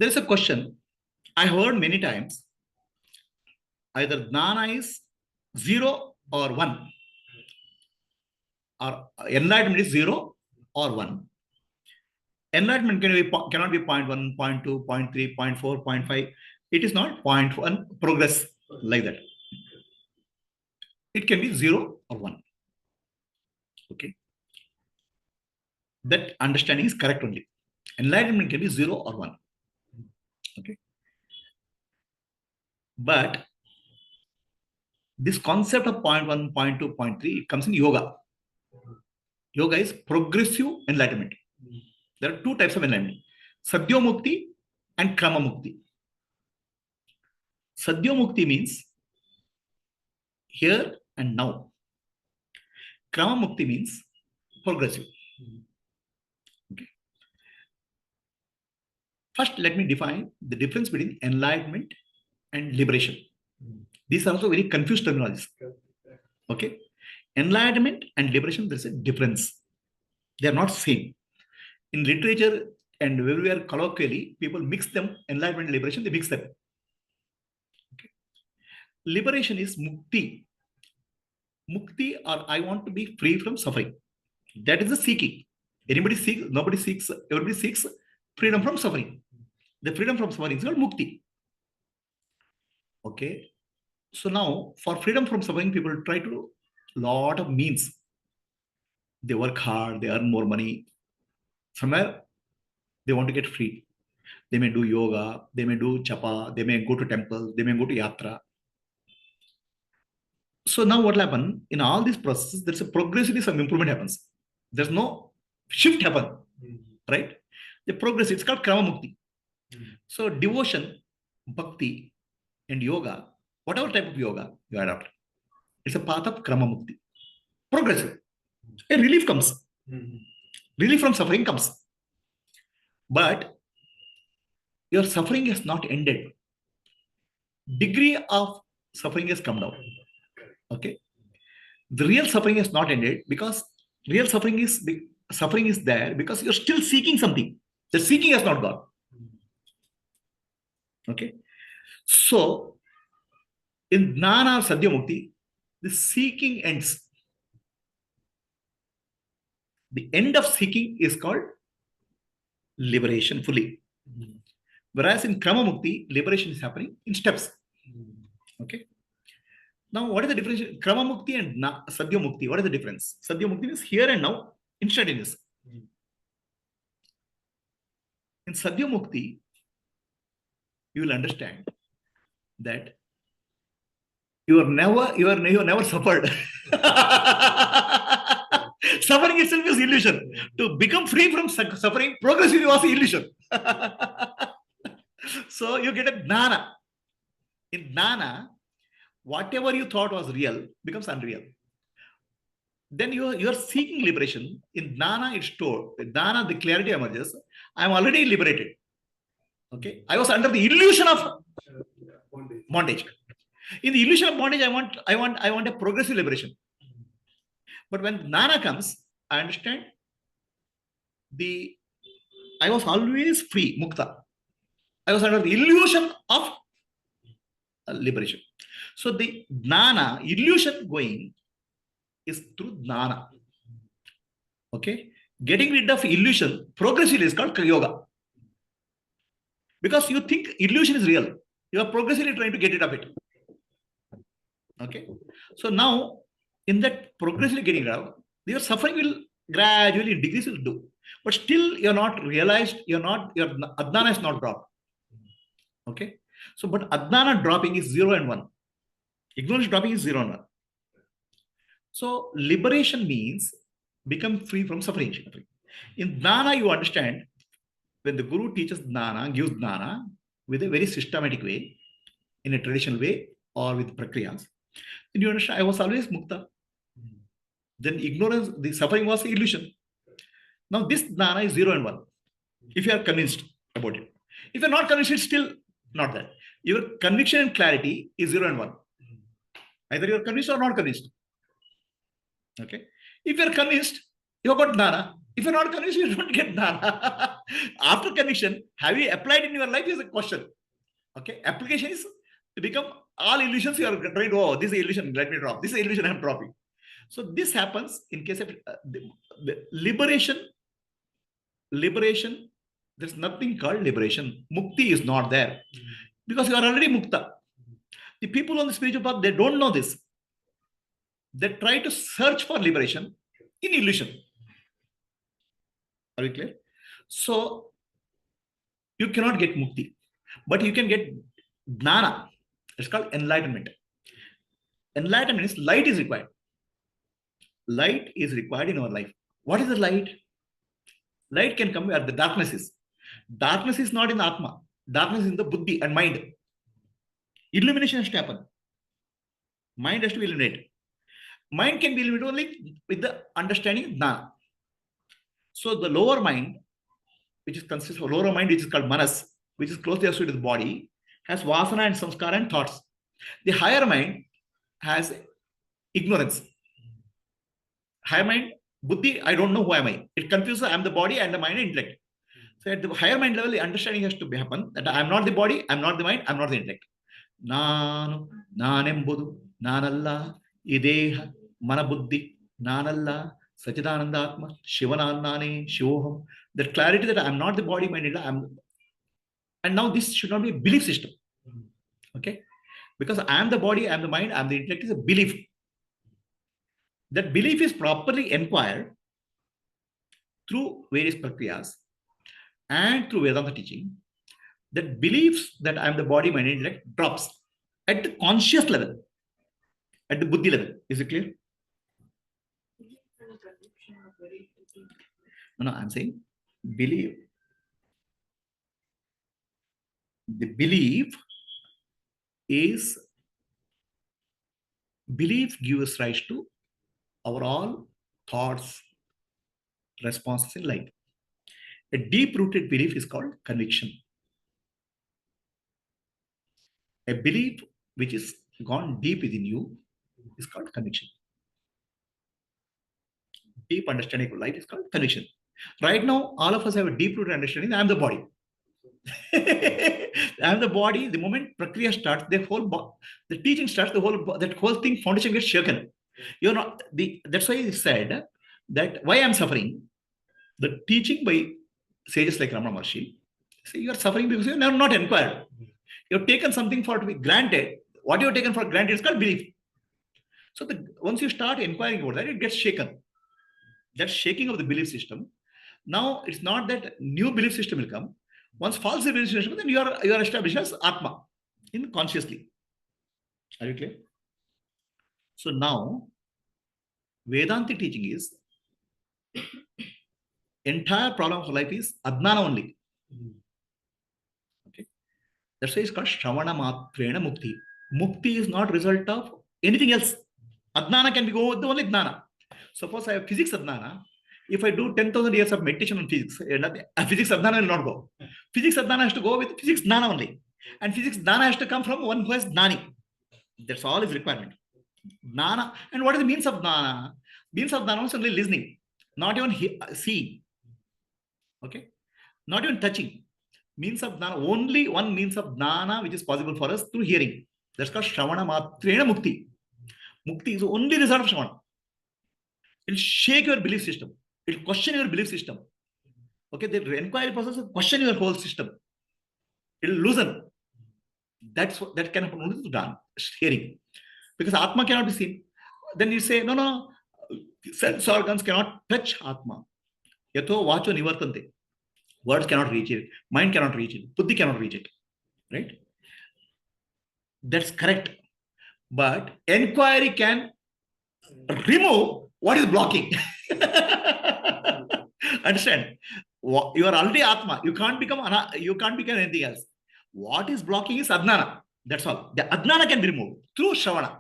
There is a question I heard many times. Either Jnana is 0 or 1. Or enlightenment is 0 or 1. Enlightenment cannot be 0.1, 0.2, 0.3, 0.4, 0.5. It is not 0.1 progress like that. It can be 0 or 1. Okay. That understanding is correct only. Enlightenment can be 0 or 1. Okay. But this concept of 0.1, 0.2, 0.3, it comes in yoga. Yoga is progressive enlightenment. There are two types of enlightenment. Sadhya Mukti and Krama Mukti. Sadhya Mukti means here and now. Krama Mukti means progressive. Okay. First, let me define the difference between enlightenment and liberation. These are also very confused terminologies. Okay. Enlightenment and liberation, there is a difference. They are not same. In literature and everywhere colloquially, people mix them, enlightenment and liberation, they mix them. Okay. Liberation is mukti. Mukti, or I want to be free from suffering. That is the seeking. Anybody seeks, nobody seeks, everybody seeks freedom from suffering. The freedom from suffering is called mukti. Okay. So now, for freedom from suffering, people try to do a lot of means. They work hard, they earn more money. Somewhere, they want to get free. They may do yoga, they may do japa, they may go to temple, they may go to yatra. So now what will happen? In all these processes, there's a progressively some improvement happens. There's no shift happen, right? The progress, it's called Krama Mukti. So devotion, bhakti, and yoga, whatever type of yoga you adopt, it's a path of Krama Mukti. Progressive. A relief comes. Relief from suffering comes. But your suffering has not ended. Degree of suffering has come down. Okay. The real suffering has not ended because real suffering is there because you're still seeking something. The seeking has not gone. Okay. So in Jnana or Sadhya Mukti, the seeking ends. The end of seeking is called liberation fully. Whereas in Krama Mukti, liberation is happening in steps. Okay. Now, what is the difference? Krama Mukti and Sadhya Mukti, what is the difference? Sadhya Mukti means here and now, instantaneous. In Sadhya Mukti, you will understand that you have never suffered. Suffering itself is illusion. To become free from suffering, progressively was illusion. So you get a Jnana. In Jnana, whatever you thought was real becomes unreal. Then you are seeking liberation. In Jnana, it's told. In Jnana, the clarity emerges. I am already liberated. Okay, I was under the illusion of bondage. In the illusion of bondage, I want a progressive liberation. But when Jnana comes, I understand I was always free, mukta. I was under the illusion of liberation. So the Jnana, illusion going is through Jnana. Okay, getting rid of illusion progressively is called yoga. Because you think illusion is real, you are progressively trying to get rid of it. Okay, so now in that progressively getting rid of, your suffering will gradually in degrees will do, but still you're not realized, your Adnana is not dropped. Okay, so but Adnana dropping is 0 and 1. Ignorance dropping is 0 and 1. So liberation means become free from suffering. In Jnana, you understand when the Guru teaches Jnana, gives Jnana with a very systematic way, in a traditional way, or with prakriyas, then you understand I was always mukta. Then ignorance, the suffering was an illusion. Now this Jnana is 0 and 1. If you are convinced about it. If you are not convinced, it's still not that. Your conviction and clarity is 0 and 1. Either you are convinced or not convinced. Okay. If you are convinced, you have got Jnana. If you are not convinced, you don't get Jnana. After conviction, have you applied in your life is a question. Okay, application is to become all illusions you are trying to, oh, this is illusion, let me drop. This is illusion, I'm dropping. So this happens in case of the liberation. Liberation, there's nothing called liberation. Mukti is not there because you are already mukta. The people on the spiritual path, they don't know this. They try to search for liberation in illusion. Are we clear? So you cannot get mukti, but you can get jnana. It's called enlightenment. Enlightenment is light is required. Light is required in our life. What is the light? Light can come where the darkness is. Darkness is not in the Atma. Darkness is in the buddhi and mind. Illumination has to happen. Mind has to be illuminated. Mind can be illuminated only with the understanding jnana. So the lower mind, which is consists of lower mind, which is called manas, which is closely associated with the body, has vasana and samskara and thoughts. The higher mind has ignorance. Higher mind, buddhi, I don't know who am I. It confuses, I am the body and the mind and intellect. So at the higher mind level, the understanding has to be happen that I am not the body, I am not the mind, I am not the intellect. Nanu, nanembudu, nanalla, ideha, manabuddhi, nanalla, Sachidananda Atma, Shivanandane, Shivoham. That clarity that I am not the body, mind, I'm. And now this should not be a belief system. Okay? Because I am the body, I am the mind, I am the intellect is a belief. That belief is properly inquired through various prakriyas and through Vedanta teaching. That beliefs that I am the body, mind, intellect drops at the conscious level, at the buddhi level. Is it clear? No, I'm saying believe. The belief gives rise to our all thoughts, responses in life. A deep-rooted belief is called conviction. A belief which is gone deep within you is called conviction. Deep understanding of life is called conviction. Right now, all of us have a deep-rooted understanding. I am the body. I am the body. The moment prakriya starts, the teaching starts. That whole thing foundation gets shaken. You're not That's why he said that why I'm suffering. The teaching by sages like Ramana Maharshi say you are suffering because you are not inquired. You have taken something for to be granted. What you have taken for granted is called belief. So once you start inquiring about that, it gets shaken. That shaking of the belief system. Now it's not that new belief system will come. Once false belief system, then you are established as Atma in consciously. Are you clear? So now Vedanta teaching is entire problem of life is Adnana only. Okay. That's why it's called Shravana Matrena Mukti. Mukti is not result of anything else. Adnana can be go with the only Jnana. Suppose I have physics Adnana. If I do 10,000 years of meditation on physics, physics Adnana will not go. Physics Adnana has to go with physics Jnana only. And physics Jnana has to come from one who has Jnani. That's all is requirement. Jnana. And what is the means of Jnana? Means of Jnana is only listening. Not even seeing. Okay? Not even touching. Means of Jnana. Only one means of Jnana which is possible for us through hearing. That's called Shravana Matrena Mukti. Mukti is the only result of Shravana. It'll shake your belief system. It'll question your belief system. Okay, the inquiry process will question your whole system. It'll loosen. That can happen only to done hearing. Because Atma cannot be seen. Then you say, no, sense organs cannot touch Atma. Yatho vacho nivartante. Words cannot reach it. Mind cannot reach it. Buddhi cannot reach it. Right? That's correct. But inquiry can remove what is blocking. Understand? You are already Atma. You can't become anything else. What is blocking is Adnana. That's all. The Adnana can be removed through Shravana.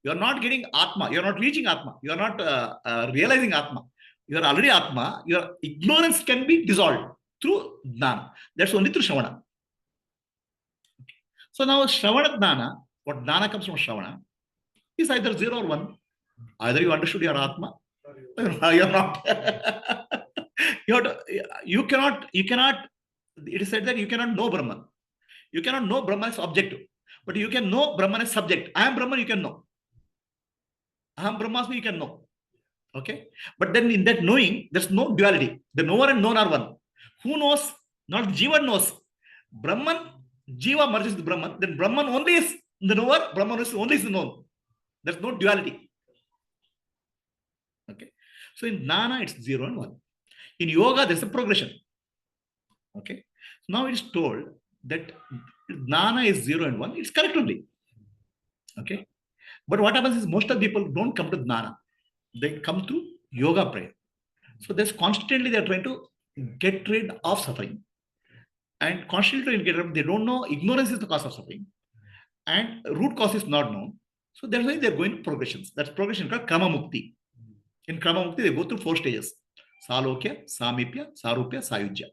You are not getting Atma. You are not reaching Atma. You are not realizing Atma. You are already Atma. Your ignorance can be dissolved through Jnana. That's only through Shravana. So now Shravana Jnana, what Jnana comes from Shravana, is either 0 or 1. Either you understood your Atma, or you are not. You have to, you cannot, it is said that you cannot know Brahman. You cannot know Brahman as objective, but you can know Brahman as subject. I am Brahman, you can know. Aham Brahmasmi, you can know. Okay. But then in that knowing, there's no duality. The knower and known are one. Who knows? Not Jiva knows. Brahman, Jiva merges with Brahman. Then Brahman only is the knower, Brahman is only is the known. There's no duality. Okay. So in Jnana, it's 0 and 1. In yoga, there's a progression. Okay. So now it is told that Jnana is 0 and 1. It's correct only. Okay. But what happens is most of the people don't come to Jnana. They come through yoga prayer. So there's constantly they're trying to get rid of suffering. And constantly trying to get rid of, they don't know ignorance is the cause of suffering. And root cause is not known. So that's why they're going to progressions. That's progression called Krama Mukti. In Krama Mukti, they go through 4 stages. Salokya, Samipya, Sarupya, Sayujya.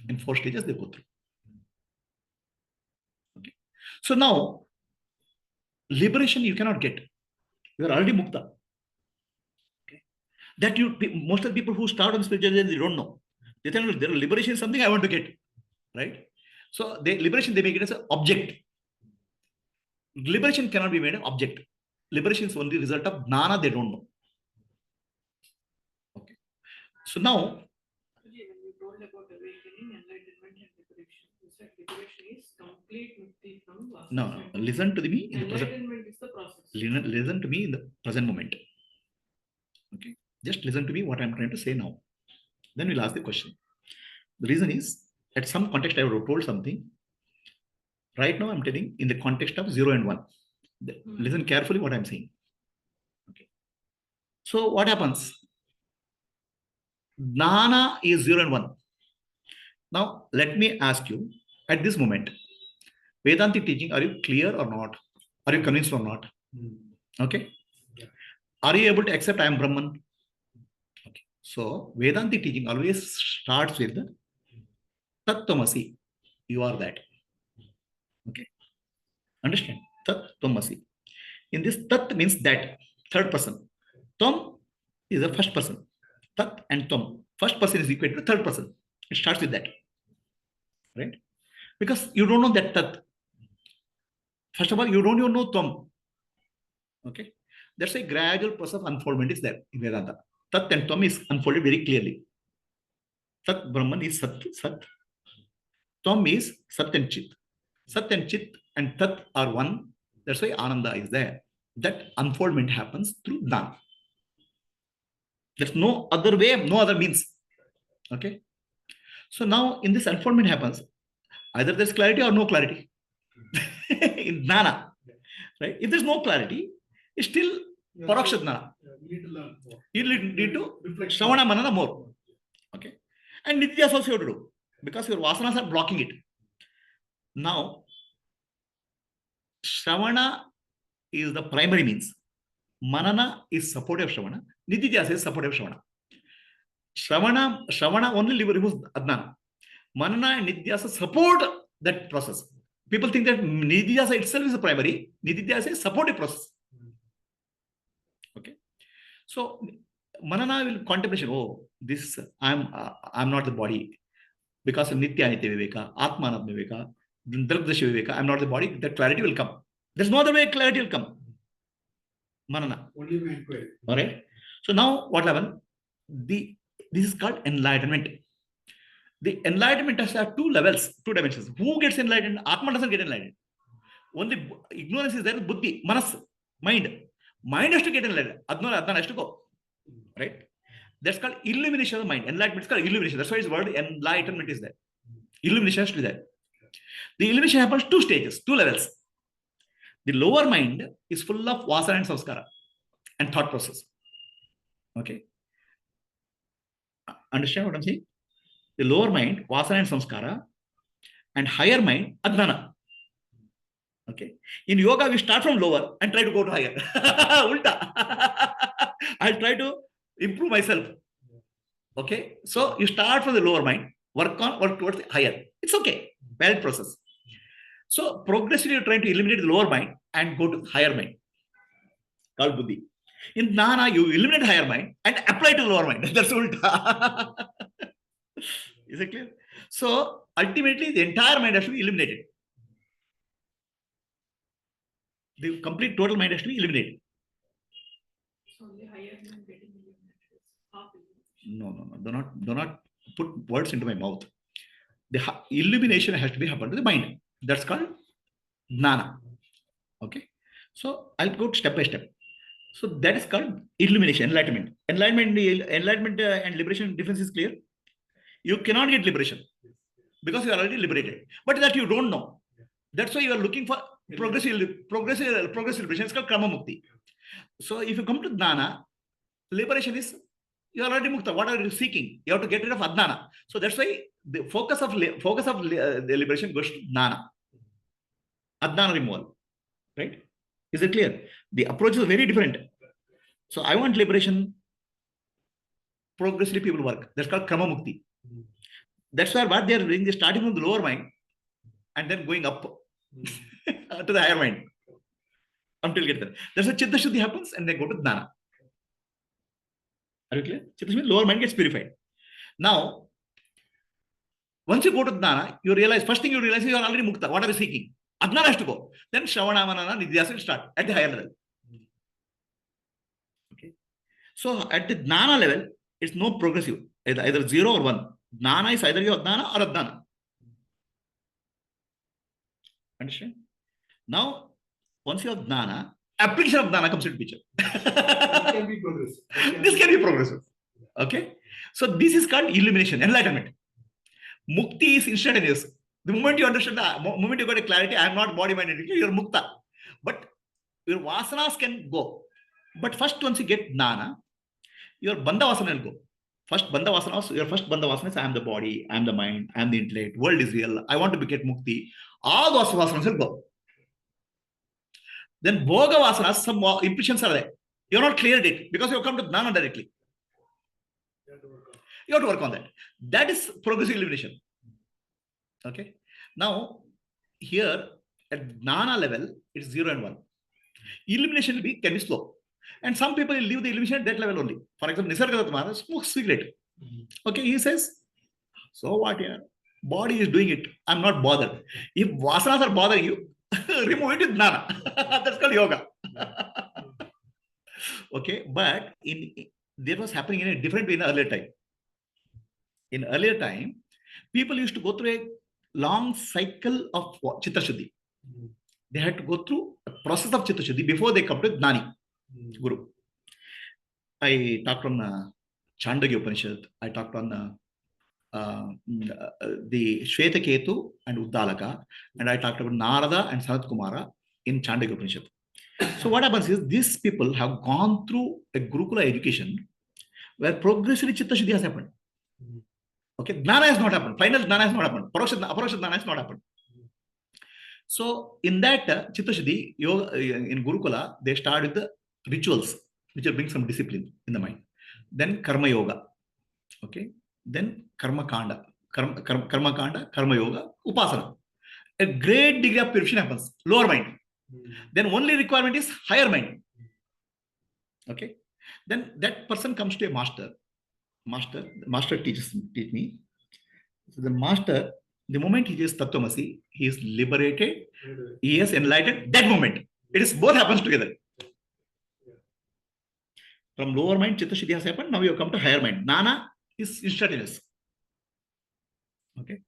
In 4 stages, they go through. Okay. So now, liberation you cannot get. You are already mukta. Okay. That most of the people who start on spiritual journey, they don't know. They think liberation is something I want to get. Right? So liberation, they make it as an object. Liberation cannot be made an object. Liberation is only the result of Jnana, they don't know. Okay. So now, when you told about awakening, enlightenment, and liberation, you said liberation is complete mukti from Vasanas. No, listen to me in the present. Enlightenment is the process. Listen to me in the present moment. Okay. Just listen to me what I'm trying to say now. Then we'll ask the question. The reason is, at some context, I have told something. Right now, I'm telling in the context of 0 and 1. Listen carefully what I'm saying. Okay. So what happens? Jnana is 0 and 1. Now, let me ask you, at this moment, Vedanta teaching, are you clear or not? Are you convinced or not? Okay. Yeah. Are you able to accept I am Brahman? Okay. So, Vedanta teaching always starts with the Tat-Tvamasi. You are that. Okay. Understand? Tat-Tvamasi. In this, Tat means that, third person. Tvam is the first person. Tat and Tvam. First person is equal to third person. It starts with that. Right? Because you don't know that Tat. First of all, you don't even know Tvam. Okay? That's a gradual process of unfoldment is there in Vedanta. Tat and Tvam is unfolded very clearly. Tat Brahman is Sat. Tvam is Sat and Chit. Sat and Chit and Tat are one. That's why Ananda is there. That unfoldment happens through Jnana. There's no other way, no other means. Okay? So now in this unfoldment happens, either there's clarity or no clarity. In Jnana. Right? If there's no clarity, it's still Aparoksha Jnana. You need to learn more. You need to Shravana Manana more. Okay? And Nityas also you have to do. Because your Vasanas are blocking it. Now, Shravana is the primary means. Manana is supportive Shravana. Nityas is supportive Shravana. Shravana only removes Adnana. Manana and Nityasa support that process. People think that Nityasa itself is the primary. Nityasa is a supportive process. Okay. So Manana will contemplation. Oh, this I'm not the body. Because of Nitya Anitya Viveka, Atma Anatma Viveka, Drakdasha Viveka, I'm not the body, that clarity will come. There's no other way clarity will come. Manana. Only by inquiry. All right. So now what happened? This is called enlightenment. The enlightenment has 2 levels, 2 dimensions. Who gets enlightened? Atma doesn't get enlightened. Only ignorance is there, buddhi, manas, mind. Mind has to get enlightened. Adnana has to go. Right? That's called illumination of the mind. Enlightenment is called illumination. That's why his word enlightenment is there. Illumination has to be there. The illumination happens 2 stages, 2 levels. The lower mind is full of vasana and samskara and thought process. Okay. Understand what I'm saying? The lower mind, vasana and samskara, and higher mind, adnana. Okay. In yoga, we start from lower and try to go to higher. Ulta. I'll try to improve myself. Okay. So you start from the lower mind, work towards the higher. It's okay. Valid process. So progressively you're trying to eliminate the lower mind and go to higher mind. Called buddhi. In Jnana, you eliminate higher mind and apply to the lower mind. That's ulta. Is it clear? So ultimately, the entire mind has to be eliminated. The complete total mind has to be eliminated. So only higher mind getting eliminated is half elimination. No. Do not put words into my mouth. The illumination has to be happen to the mind. That's called Jnana. Okay. So I'll go step by step. So that is called illumination, enlightenment. Enlightenment and liberation difference is clear. You cannot get liberation because you are already liberated. But that you don't know. That's why you are looking for progressive liberation. It's called Krama Mukti. So if you come to Jnana, liberation is you are already mukta. What are you seeking? You have to get rid of Adnana. So that's why the focus of the liberation goes to Jnana. Adnana removal. Right? Is it clear? The approach is very different. So I want liberation. Progressively people work. That's called Krama Mukti. That's why what they are doing, they're starting from the lower mind and then going up to the higher mind until get there. That's why Chitta Shuddhi happens and they go to Jnana. Are you clear? Chitta Shuddhi, lower mind gets purified. Now, once you go to Jnana, you realize, first thing you realize you are already Mukta. What are you seeking? Adnana has to go. Then Shravana, Manana, Nidhyasa will start at the higher level. Okay. So at the Jnana level, it's no progressive, either 0 or 1. Jnana is either your Adnana or Adnana. Understand? Now, once you have Jnana, application of Jnana comes into picture. This can be progressive. This can be progressive. Okay? So this is called illumination, enlightenment. Mukti is instantaneous. The moment you understand, the moment you got a clarity, I am not body, mind, entity, you're mukta. But your vasanas can go. But first, once you get Jnana, your bandha vasana will go. First bandha vasanas, your first bandha vasana is I am the body, I am the mind, I am the intellect, world is real, I want to get mukti. All those vasanas will go. Then bhoga vasanas, some impressions are there. You're not cleared it because you have come to Jnana directly. You have to work on that. That is progressive illumination. Okay. Now, here at Jnana level, it's 0 and 1. Illumination can be slow. And some people will leave the illumination at that level only. For example, Nisargadatta Maharaj smokes cigarette. Okay, he says, so what here? Body is doing it. I'm not bothered. If vasanas are bothering you, remove it with Jnana. That's called yoga. Okay, but that was happening in a different way in the earlier time. In earlier time, people used to go through a long cycle of Chitta Shuddhi. They had to go through a process of Chitta Shuddhi before they come to Jnani Guru. I talked on Chandogya Upanishad. I talked on the Shvetaketu and Uddalaka. And I talked about Narada and Sanat Kumara in Chandogya Upanishad. So what happens is these people have gone through a Gurukula education where progressively Chitta Shuddhi has happened. Okay, Jnana has not happened. Final Jnana has not happened. Aparoksha Jnana has not happened. So in that Chitta Shuddhi, yoga, in Gurukula, they start with the rituals, which will bring some discipline in the mind. Then Karma Yoga. Okay. Then Karma Kanda. Karma Kanda, Karma Yoga, Upasana. A great degree of purification happens. Lower mind. Then only requirement is higher mind. Okay. Then that person comes to a master. The master teach me. So the master, the moment he is Tattvamasi, he is liberated, he is enlightened. That moment, it is both happens together. From lower mind, Chitta Shuddhi has happened. Now you have come to higher mind. Jnana is instantaneous. Okay.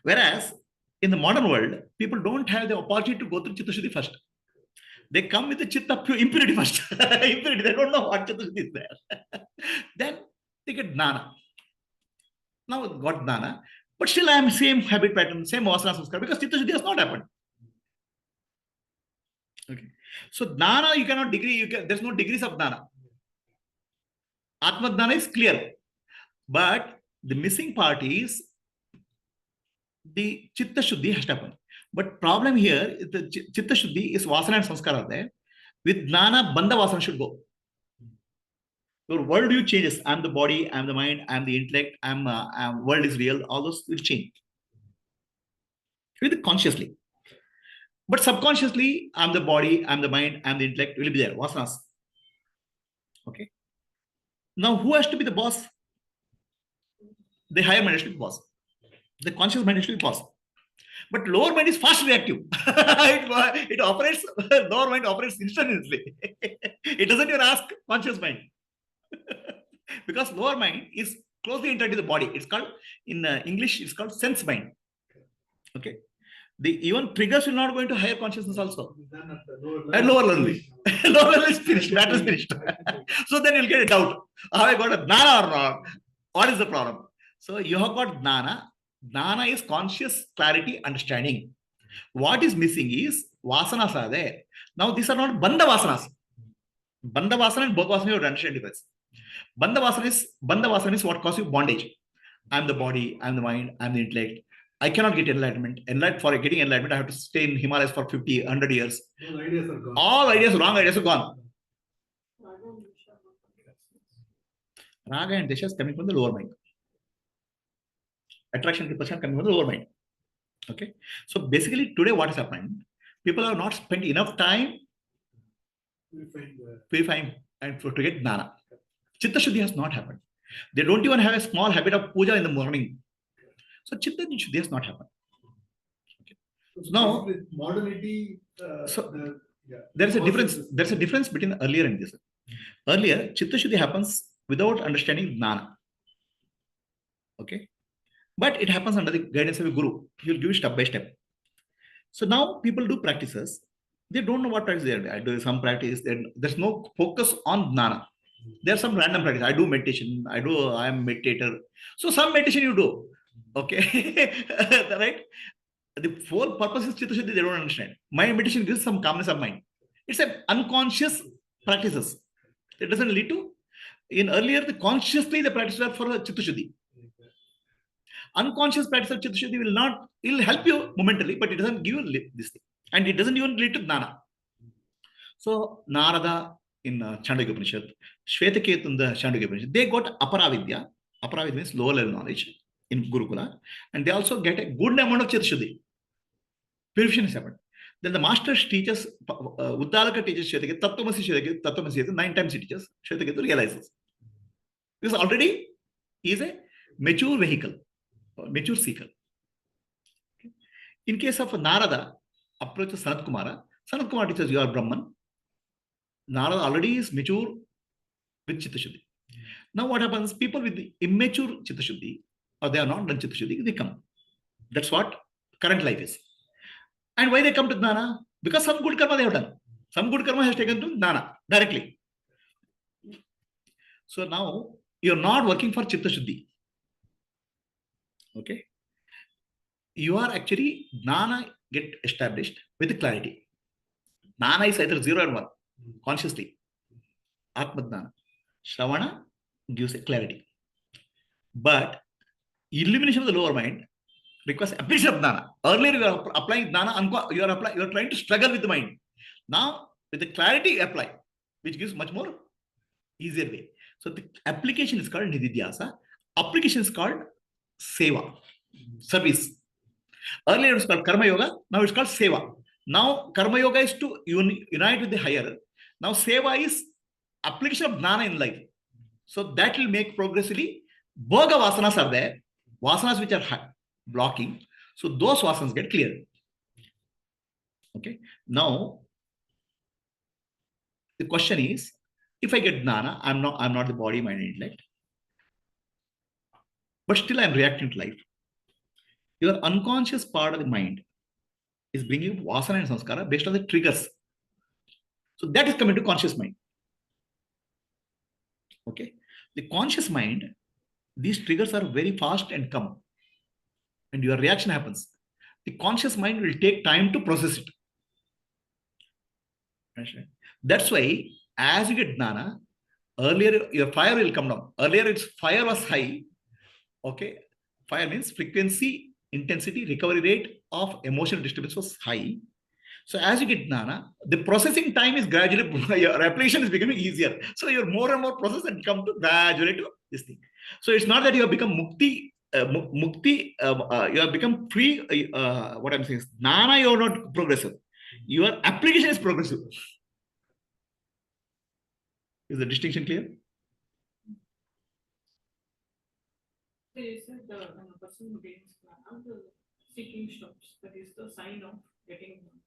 Whereas in the modern world, people don't have the opportunity to go through Chitta Shuddhi first. They come with the Chitta impurity first. Impurity, they don't know what Chitta Shuddhi is there. Then they get Jnana. Now got Jnana. But still I am same habit pattern, same Vasana Samskara because Chitta Shuddhi has not happened. Okay. So Jnana, you cannot degree, there's no degrees of Jnana. Atma Jnana is clear. But the missing part is the Chitta Shuddhi has to happen. But problem here is the Chitta Shuddhi is Vasana and Samskara there. With Jnana, Bandha Vasana should go. Your worldview changes. I'm the body, I'm the mind, I'm the intellect, world is real. All those will change. With it consciously. But subconsciously, I'm the body, I'm the mind, I'm the intellect, will be there. Vasanas. Okay. Now, who has to be the boss? the higher mind has to be pause. The conscious mind has to be pause. But lower mind is fast reactive. it operates, lower mind operates instantaneously. It doesn't even ask conscious mind. Because lower mind is closely intertwined with the body. It's called, in English, it's called sense mind. Okay. The even triggers will not go into higher consciousness also. Then at the lower And level, lower level. Lower level is finished. Matter is finished. So then you'll get a doubt. Have I got a jnana or not? What is the problem? So you have got jnana. Jnana is conscious clarity, understanding. What is missing is vasanas are there. Now these are not bandha vasanas. Bandha vasana and bodha vasana, you have to understand difference. Bandha vasana is what causes you bondage. I'm the body, I'm the mind, I'm the intellect. I cannot get enlightenment. For getting enlightenment, I have to stay in Himalayas for 50, 100 years. those ideas are gone. All ideas, wrong ideas are gone. Raga and Desha is coming from the lower mind. Attraction, repulsion coming from the lower mind. Okay. So basically, today what has happened? People have not spent enough time purifying and to get jnana. Chitta Shuddhi has not happened. They don't even have a small habit of puja in the morning. So Chitta Shuddhi has not happened. Okay. So now, modernity. There is a difference. There's a difference between earlier and this. Earlier, Chitta Shuddhi happens without understanding jnana. Okay. But it happens under the guidance of a guru. He will give you step by step. So now people do practices. They don't know what practice they are. I do some practice. There's no focus on jnana. There's some random practice. I do meditation. I am a meditator. So some meditation you do. Okay. Right? The whole purpose is Chitta Shuddhi, they don't understand. My meditation gives some calmness of mind. It's an unconscious practices. It doesn't lead to, in earlier, consciously the practices are for Chitta Shuddhi. Unconscious practice of Chitta Shuddhi will help you momentarily, but it doesn't give you this thing. And it doesn't even lead to jnana. So Narada in Chandogya Upanishad, Shvetaketu in the Chandogya Upanishad, they got Aparavidya. Aparavidya means lower level knowledge in Gurukula. And they also get a good amount of Chitta Shuddhi. Purification has happened. Then the master teaches, Uddalaka teaches Shvetaketu, Tattvamasi, 9 times he teaches, Shvetaketu realizes. Because already he is a mature vehicle, mature seeker. Okay. In case of Narada, approaches Sanat Kumara teaches you are Brahman. Narada already is mature with Chitta Shuddhi. Now what happens? People with the immature Chitta Shuddhi, or they are not done Chitta Shuddhi, they come. That's what current life is. And why they come to Jnana? Because some good karma they have done. Some good karma has taken to Jnana directly. So now you're not working for Chitta Shuddhi. Okay. You are actually, Jnana get established with clarity. Jnana is either 0 or 1, consciously. Atma Jnana. Shravana gives a clarity. But illumination of the lower mind requires application of jnana. Earlier you are applying jnana, you are trying to struggle with the mind. Now with the clarity you apply, which gives much more easier way. So the application is called nididhyasa. Application is called seva, service. Earlier it was called karma yoga. Now it's called seva. Now karma yoga is to unite with the higher. Now seva is application of jnana in life. So that will make progressively. Bhoga vasanas are there. Vasanas which are blocking. So those vasanas get cleared. Okay. Now the question is, if I get jnana, I'm not the body, mind, and intellect. But still I'm reacting to life. Your unconscious part of the mind is bringing vasana and samskara based on the triggers. So that is coming to conscious mind. Okay. The conscious mind, these triggers are very fast and come. And your reaction happens. The conscious mind will take time to process it. That's why, as you get jnana, earlier your fire will come down. Earlier its fire was high. Okay. Fire means frequency, intensity, recovery rate of emotional disturbance was high. So as you get jnana, the processing time is gradually, your application is becoming easier. So you're more and more process and come to gradually to this thing. So it's not that you have become mukti, you have become free. What I'm saying is, jnana, you're not progressive. Your application is progressive. Is the distinction clear? They said when a person gains jnana, the seeking stops. That is the sign of getting jnana.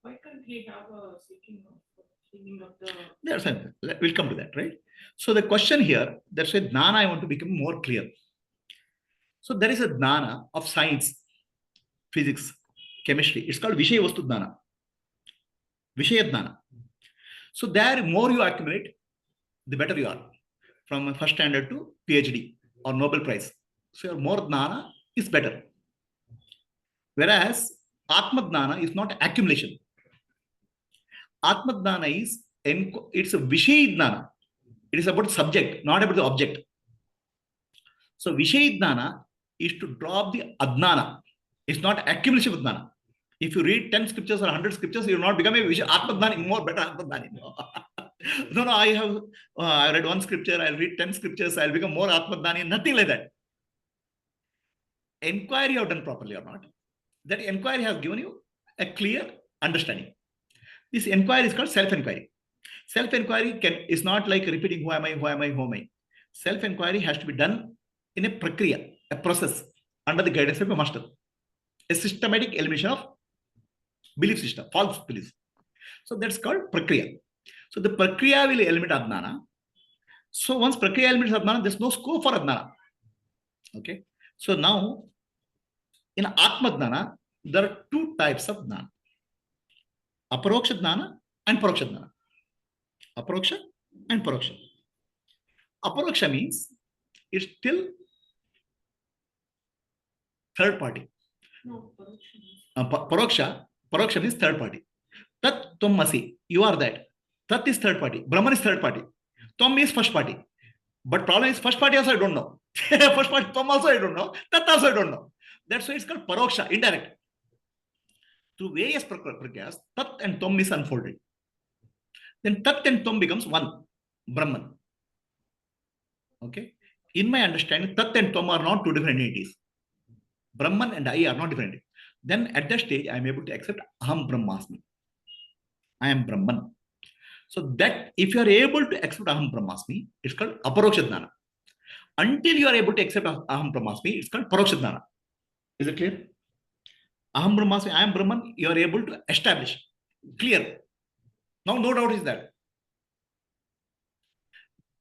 Why can't he have a seeking of the? That's fine. We'll come to that, right? So the question here, that's why Jnana I want to become more clear. So there is a Jnana of science, physics, chemistry. It's called Vishaya Vastu Jnana. Vishaya Jnana. So there, more you accumulate, the better you are. From first standard to PhD or Nobel Prize. So your more Jnana is better. Whereas Atma Jnana is not accumulation. Atma Jnana is, it's a Vishaya Jnana. It is about subject, not about the object. So Vishaya Jnana is to drop the Adnana. It's not accumulation of Jnana. If you read 10 scriptures or 100 scriptures, you will not become a Atma Jnani, more better Atma Jnani. No, I read one scripture, I'll read 10 scriptures, I'll become more Atma Jnani, nothing like that. Enquiry you have done properly or not. That enquiry has given you a clear understanding. This enquiry is called self-enquiry. Self-enquiry is not like repeating who am I, who am I, who am I. Self-enquiry has to be done in a prakriya, a process, under the guidance of a master. A systematic elimination of belief system, false beliefs. So that's called prakriya. So the prakriya will eliminate adnana. So once prakriya eliminates adnana, there's no scope for adnana. Okay. So now, in Atma Jnana, there are two types of Jnana. Aparoksha Jnana and Paroksha Jnana. Aparoksha and Paroksha. Aparoksha means it's still third party. No, Paroksha means third party. Tat Tum Masi, you are that. Tat is third party. Brahman is third party. Tum is first party. But problem is first party also I don't know. First party Tum also I don't know. Tat also I don't know. That's why it's called Paroksha, indirect. Through various prakyas, Tat and Tum is unfolded. Then Tat and Tum becomes one, Brahman. Okay. In my understanding, Tat and Tum are not two different entities. Brahman and I are not different. Then at that stage, I am able to accept Aham Brahmasmi. I am Brahman. So that if you are able to accept Aham Brahmasmi, it's called Aparoksha Jnana. Until you are able to accept Aham Brahmasmi, it's called Paroksha Jnana. Is it clear? Aham Brahmasmi, I am Brahman, you are able to establish. Clear. Now, no doubt is that.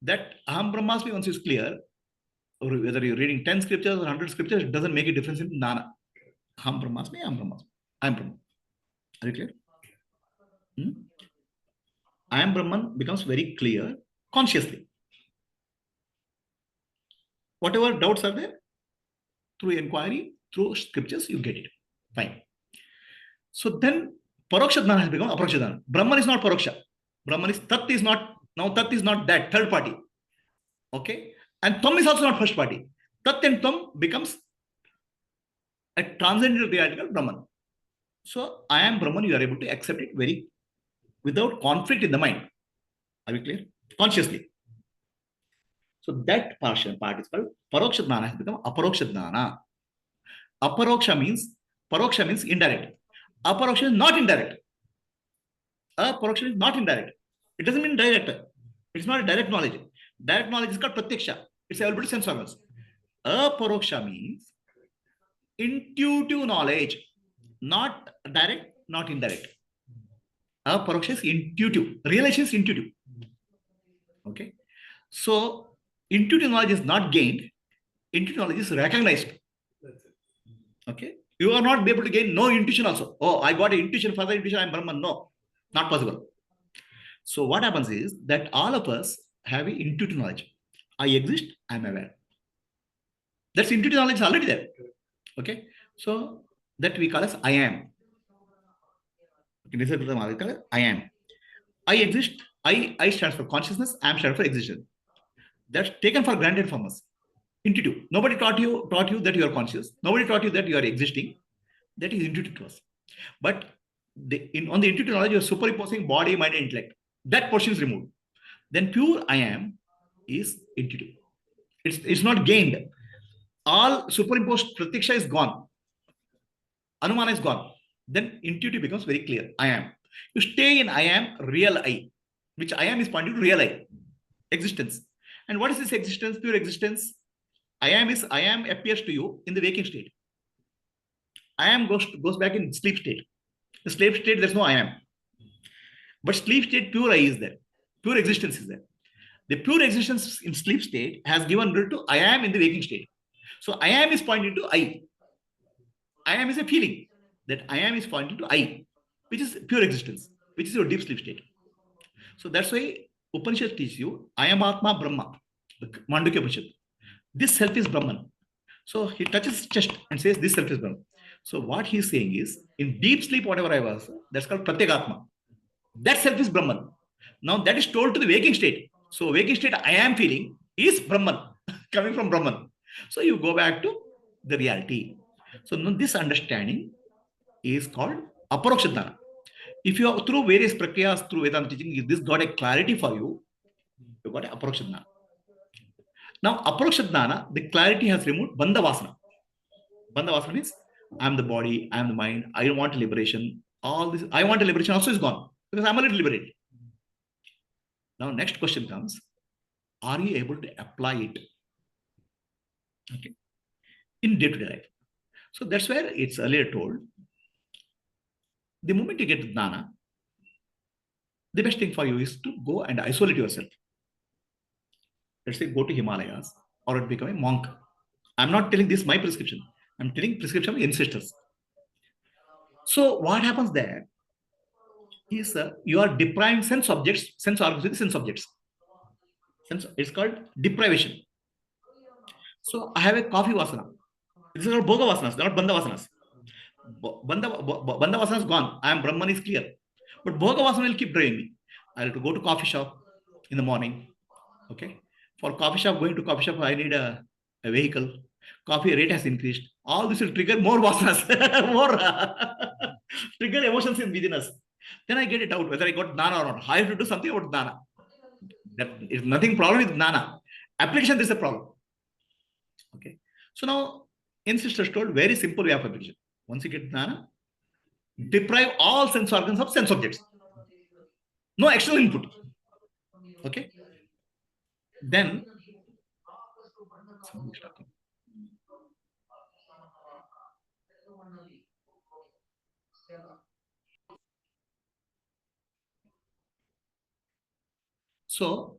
That Aham Brahmasmi, once is clear, or whether you're reading 10 scriptures or 100 scriptures, it doesn't make a difference in Jnana. Aham Brahmasmi, Aham Brahmasmi. I am Brahman. Are you clear? I am Brahman becomes very clear consciously. Whatever doubts are there, through inquiry, through scriptures, you get it. Fine. So then Paroksha Jnana has become Aparoksha Jnana. Brahman is not Paroksha. Brahman is Tat is not, now Tat is not that, third party. Okay. And Tum is also not first party. Tat and Tum becomes a transcendental reality called Brahman. So I am Brahman, you are able to accept it very without conflict in the mind. Are we clear? Consciously. So that part is called Paroksha Jnana has become Aparoksha Jnana. Aparoksha means indirect. Aparoksha is not indirect. Aparoksha is not indirect. It doesn't mean direct. It's not a direct knowledge. Direct knowledge is called Pratyaksha. It's available to sense organs. Aparoksha means intuitive knowledge, not direct, not indirect. Aparoksha is intuitive. Realization is intuitive. Okay. So intuitive knowledge is not gained. Intuitive knowledge is recognized. Okay. You are not able to gain no intuition also. Oh, I got an intuition, further intuition, I am Brahman. No, not possible. So what happens is that all of us have an intuitive knowledge. I exist, I am aware. That's intuitive knowledge is already there. Okay. So that we call as I am. I am. I exist. I stands for consciousness. I am stands for existence. That's taken for granted from us. Intuitive. Nobody taught you that you are conscious. Nobody taught you that you are existing. That is intuitive to us. But on the intuitive knowledge, you are superimposing body, mind, and intellect. That portion is removed. Then pure I am is intuitive. It's not gained. All superimposed pratiksha is gone. Anumana is gone. Then intuitive becomes very clear. I am. You stay in I am, real I, which I am is pointing to real I, existence. And what is this existence? Pure existence. I am appears to you in the waking state. I am goes back in sleep state. In sleep state, there's no I am. But sleep state, pure I is there. Pure existence is there. The pure existence in sleep state has given birth to I am in the waking state. So I am is pointing to I. I am is a feeling. That I am is pointing to I, which is pure existence, which is your deep sleep state. So that's why Upanishad teaches you, I am Atma Brahma. Mandukya Upanishad. This self is Brahman. So he touches his chest and says, this self is Brahman. So what he's saying is, in deep sleep, whatever I was, that's called Pratyagatma. That self is Brahman. Now that is told to the waking state. So waking state, I am feeling, is Brahman, coming from Brahman. So you go back to the reality. So now this understanding is called Aparoksha Jnana. If you are through various prakriyas, through Vedanta teaching, if this got a clarity for you, you got a Aparoksha Jnana. Now, Aparoksha Jnana, the clarity has removed Bandha Vasana. Bandha Vasana means I am the body, I am the mind, I want liberation. All this, I want a liberation also is gone because I'm already liberated. Now, next question comes, are you able to apply it? Okay. In day-to-day life. So that's where it's earlier told, the moment you get Jnana, the best thing for you is to go and isolate yourself. Let's say go to Himalayas or become a monk. I'm not telling this my prescription. I'm telling prescription of ancestors. So what happens there is you are depriving sense objects, sense organs with sense objects. It's called deprivation. So I have a coffee vasana. This is called bhoga vasanas, not bandha vasanas. Bandha vasana is gone. I am Brahman is clear. But bhoga vasana will keep driving me. I have to go to coffee shop in the morning. Okay. For coffee shop, going to coffee shop, I need a vehicle. Coffee rate has increased. All this will trigger more vasanas, more trigger emotions in within us. Then I get it out whether I got Jnana or not. I have to do something about Jnana. That is nothing problem with Jnana. Application is a problem. Okay. So now, ancestors told very simple way of application. Once you get Jnana, deprive all sense organs of sense objects. No external input. Okay. Then, so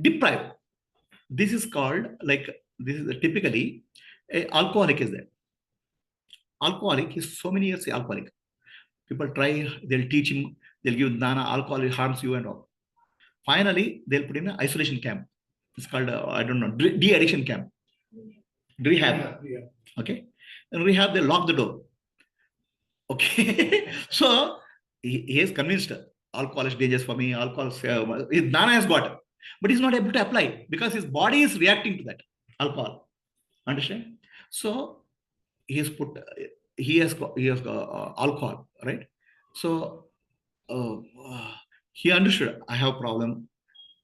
deprive. This is called like this is typically a alcoholic is there. Alcoholic is so many years alcoholic. People try, they'll teach him, they'll give Jnana, alcohol harms you and all. Finally, they'll put in an isolation camp. It's called, I don't know, de-addiction camp. Rehab. Yeah. Okay. In rehab, they lock the door. Okay. So he is convinced alcohol is dangerous for me, alcohol, his Jnana has got it. But he's not able to apply because his body is reacting to that alcohol. Understand? So he has put, he has got alcohol, right? So he understood, I have a problem.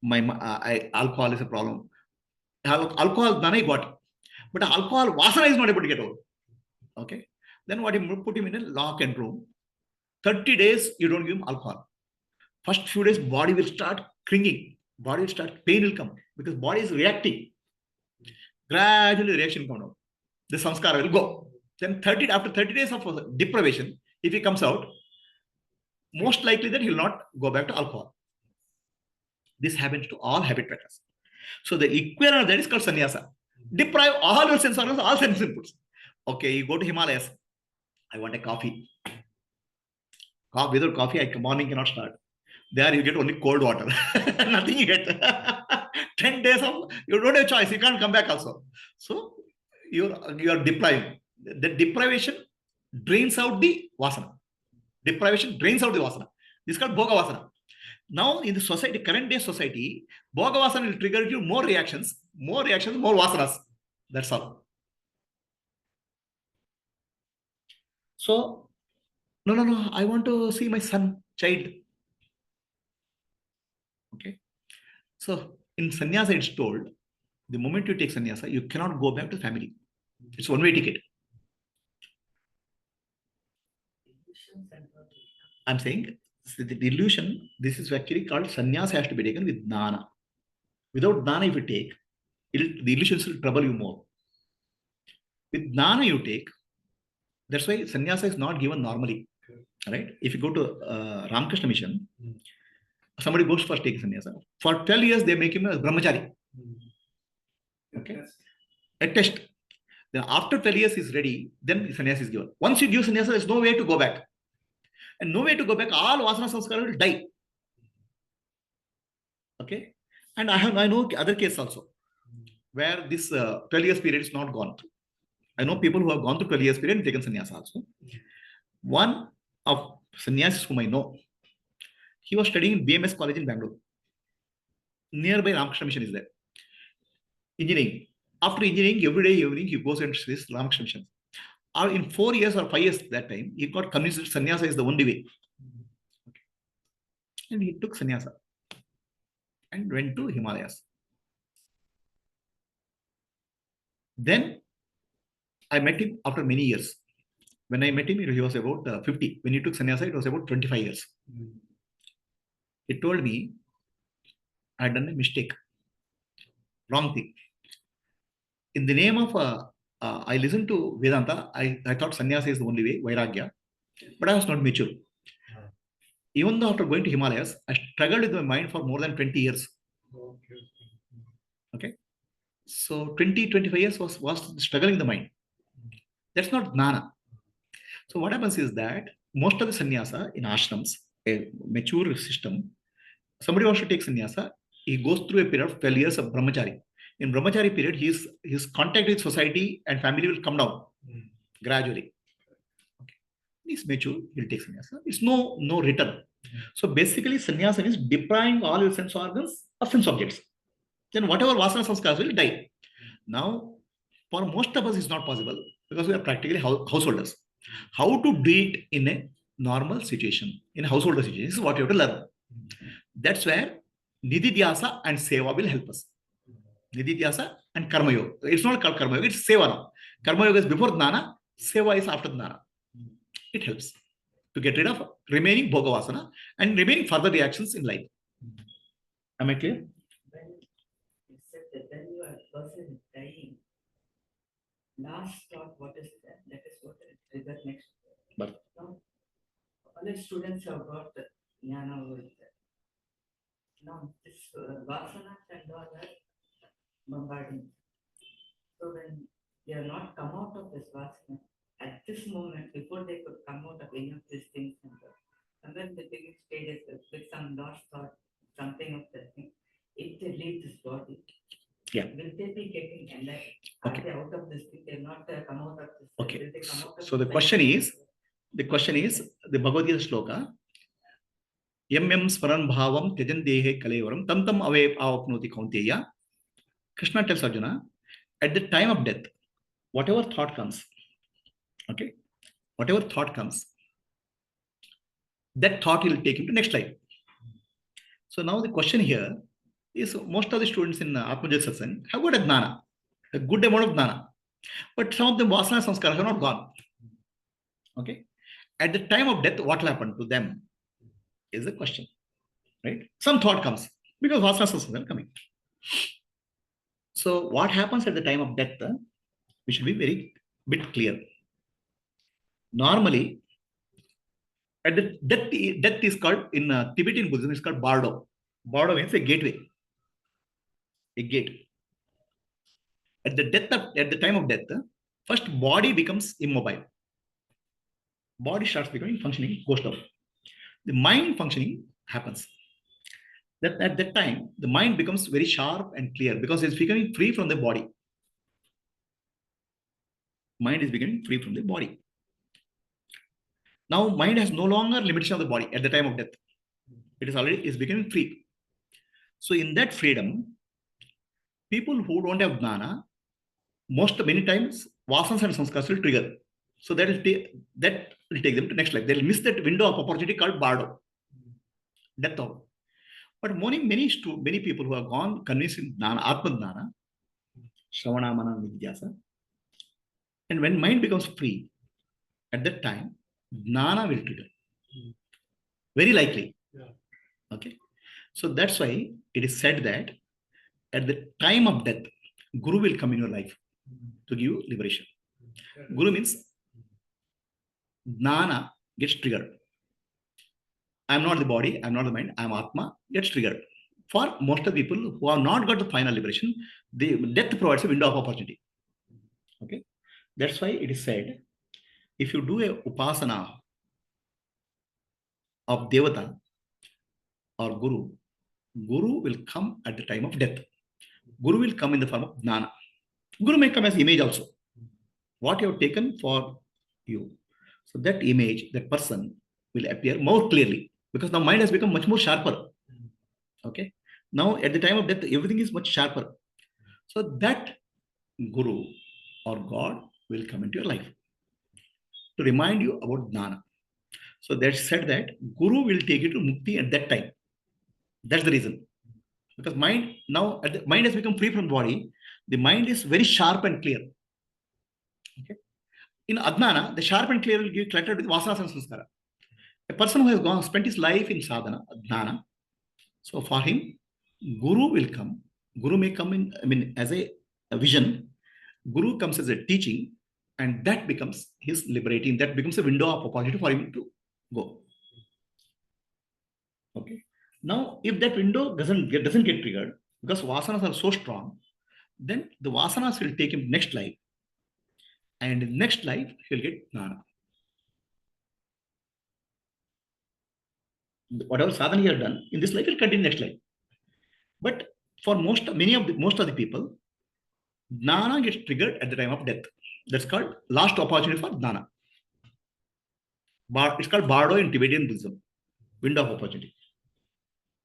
Alcohol is a problem. Alcohol, Jnana he got. But alcohol, Vasana is not able to get over. Okay. Then what he put him in a lock and room. 30 days, you don't give him alcohol. First few days, body will start cringing. Body will start, pain will come because body is reacting. Gradually, reaction come out. The samskara will go. Then after 30 days of deprivation, if he comes out, most likely that he will not go back to alcohol. This happens to all habit breakers. So the equivalent of that is called sannyasa. Deprive all your sense organs, all sense inputs. Okay, you go to Himalayas. I want a coffee. Without coffee, morning cannot start. There you get only cold water. Nothing you get. 10 days of, you don't have choice. You can't come back also. So you are depriving. The deprivation drains out the vasana. Deprivation drains out the vasana. This is called bhoga vasana. Now in the society, current day society, bhoga vasana will trigger you more reactions, more vasanas. That's all. So, no, I want to see my child. Okay. So in sannyasa, it's told, the moment you take sannyasa, you cannot go back to family. It's one-way ticket. I'm saying the illusion, this is actually called sannyasa has to be taken with Jnana. Without Jnana, if you take, the illusions will trouble you more. With Jnana you take, that's why sannyasa is not given normally. Right? If you go to Ramakrishna Mission, somebody goes for taking sannyasa. For 12 years, they make him a brahmachari. Okay? A test. Then after 12 years is ready, then sannyasa is given. Once you give sannyasa, there's no way to go back. And no way to go back, all vasana sanskara will die. Okay? And I know other cases also, where this 12 years period is not gone through. I know people who have gone through 12 years period and taken sannyasa also. One of sannyasis whom I know, he was studying in BMS college in Bangalore. Nearby Ramakrishna Mission is there. Engineering. After engineering, every day, evening, he goes and sees Ramakrishna Mission. In 4 years or 5 years that time, he got convinced that sannyasa is the only way. Okay. And he took sannyasa and went to Himalayas. Then I met him after many years. When I met him, he was about 50. When he took sannyasa, it was about 25 years. He told me, I had done a mistake. Wrong thing. In the name of, I listened to Vedanta, I thought sannyasa is the only way, vairagya, but I was not mature. Even though after going to Himalayas, I struggled with my mind for more than 20 years. Okay. So 25 years was struggling the mind. That's not Jnana. So what happens is that most of the sannyasa in ashrams, a mature system, somebody wants to take sannyasa, he goes through a period of 12 years of brahmachari. In brahmachari period, his contact with society and family will come down gradually. Okay. He's mature, he'll take sannyasa. It's no return. So basically, sannyasa is depriving all your sense organs of sense objects. Then whatever vasana sanskars will die. Now, for most of us, it's not possible because we are practically householders. How to do it in a normal situation, in a householder situation, this is what you have to learn. That's where nididhyasa and seva will help us. Nididhyasa and karma yoga. It's not called karma yoga, it's seva now. Karma yoga is before jnana, seva is after jnana. It helps to get rid of remaining bhogavasana and remaining further reactions in life. Am I clear? When you are person is dying, last thought, what is that? That is what is that next. But now, all the students have got the Jnana with that. Now, this Vasanas and all that bombarding. So when they have not come out of this Vasana, at this moment, before they could come out of any of these things, and then the beginning stages with some lost thought, something of that thing, if they leave this body, yeah. Will they be getting enlightened? Okay. Are they out of this thing? They're not come out of this. Okay. Will they come out of So the question is the Bhagavad Gita shloka. Yam smaran bhavam tyajan dehe kalevaram tam tam ave avapnoti kaunteya. Krishna tells Arjuna, at the time of death, whatever thought comes, okay, whatever thought comes, that thought will take him to next life. So now the question here is, most of the students in Atma Satsang have got a jnana, a good amount of jnana, but some of them vasana sanskara have not gone. Okay, at the time of death, what will happen to them is the question, right? Some thought comes because vasana sanskara are coming. So what happens at the time of death? We should be very bit clear. Normally, at the death is called in Tibetan Buddhism is called bardo. Bardo means a gateway. A gate. At the time of death, first body becomes immobile. Body starts becoming functioning, goes down. The mind functioning happens. That at that time, the mind becomes very sharp and clear because it's becoming free from the body. Mind is becoming free from the body. Now, mind has no longer limitation of the body at the time of death. It is becoming free. So, in that freedom, people who don't have jnana, many times vasanas and sanskars will trigger. So that will take them to next life. They will miss that window of opportunity called bardo, death hour. But many people who have gone convinced in jnana, atma jnana, shravana, manana, nidhyasa, and when mind becomes free, at that time, jnana will trigger. Very likely. Yeah. Okay. So that's why it is said that at the time of death, Guru will come in your life to give you liberation. Guru means Jnana gets triggered. I'm not the body, I'm not the mind, I'm Atma, gets triggered. For most of the people who have not got the final liberation, the death provides a window of opportunity. Okay, that's why it is said, if you do a upasana of Devata or Guru, Guru will come at the time of death. Guru will come in the form of Jnana. Guru may come as image also. What you have taken for you. So that image, that person will appear more clearly because now mind has become much more sharper. Okay. Now at the time of death, everything is much sharper. So that Guru or God will come into your life to remind you about Jnana. So that's said that Guru will take you to Mukti at that time. That's the reason. Because mind now, mind has become free from the body. The mind is very sharp and clear. Okay. In Adnana, the sharp and clear will give cluttered with Vasanas and Sanskara. A person who has spent his life in sadhana, Jnana, so for him, Guru will come. Guru may come in, as a vision. Guru comes as a teaching, and that becomes his liberating. That becomes a window of opportunity for him to go. Okay. Now, if that window doesn't get triggered, because Vasanas are so strong, then the Vasanas will take him next life. And in next life, he'll get Jnana. Whatever sadhana he has done, in this life, he'll continue next life. But for most of the people, Jnana gets triggered at the time of death. That's called last opportunity for Jnana. It's called Bardo in Tibetan Buddhism. Window of opportunity.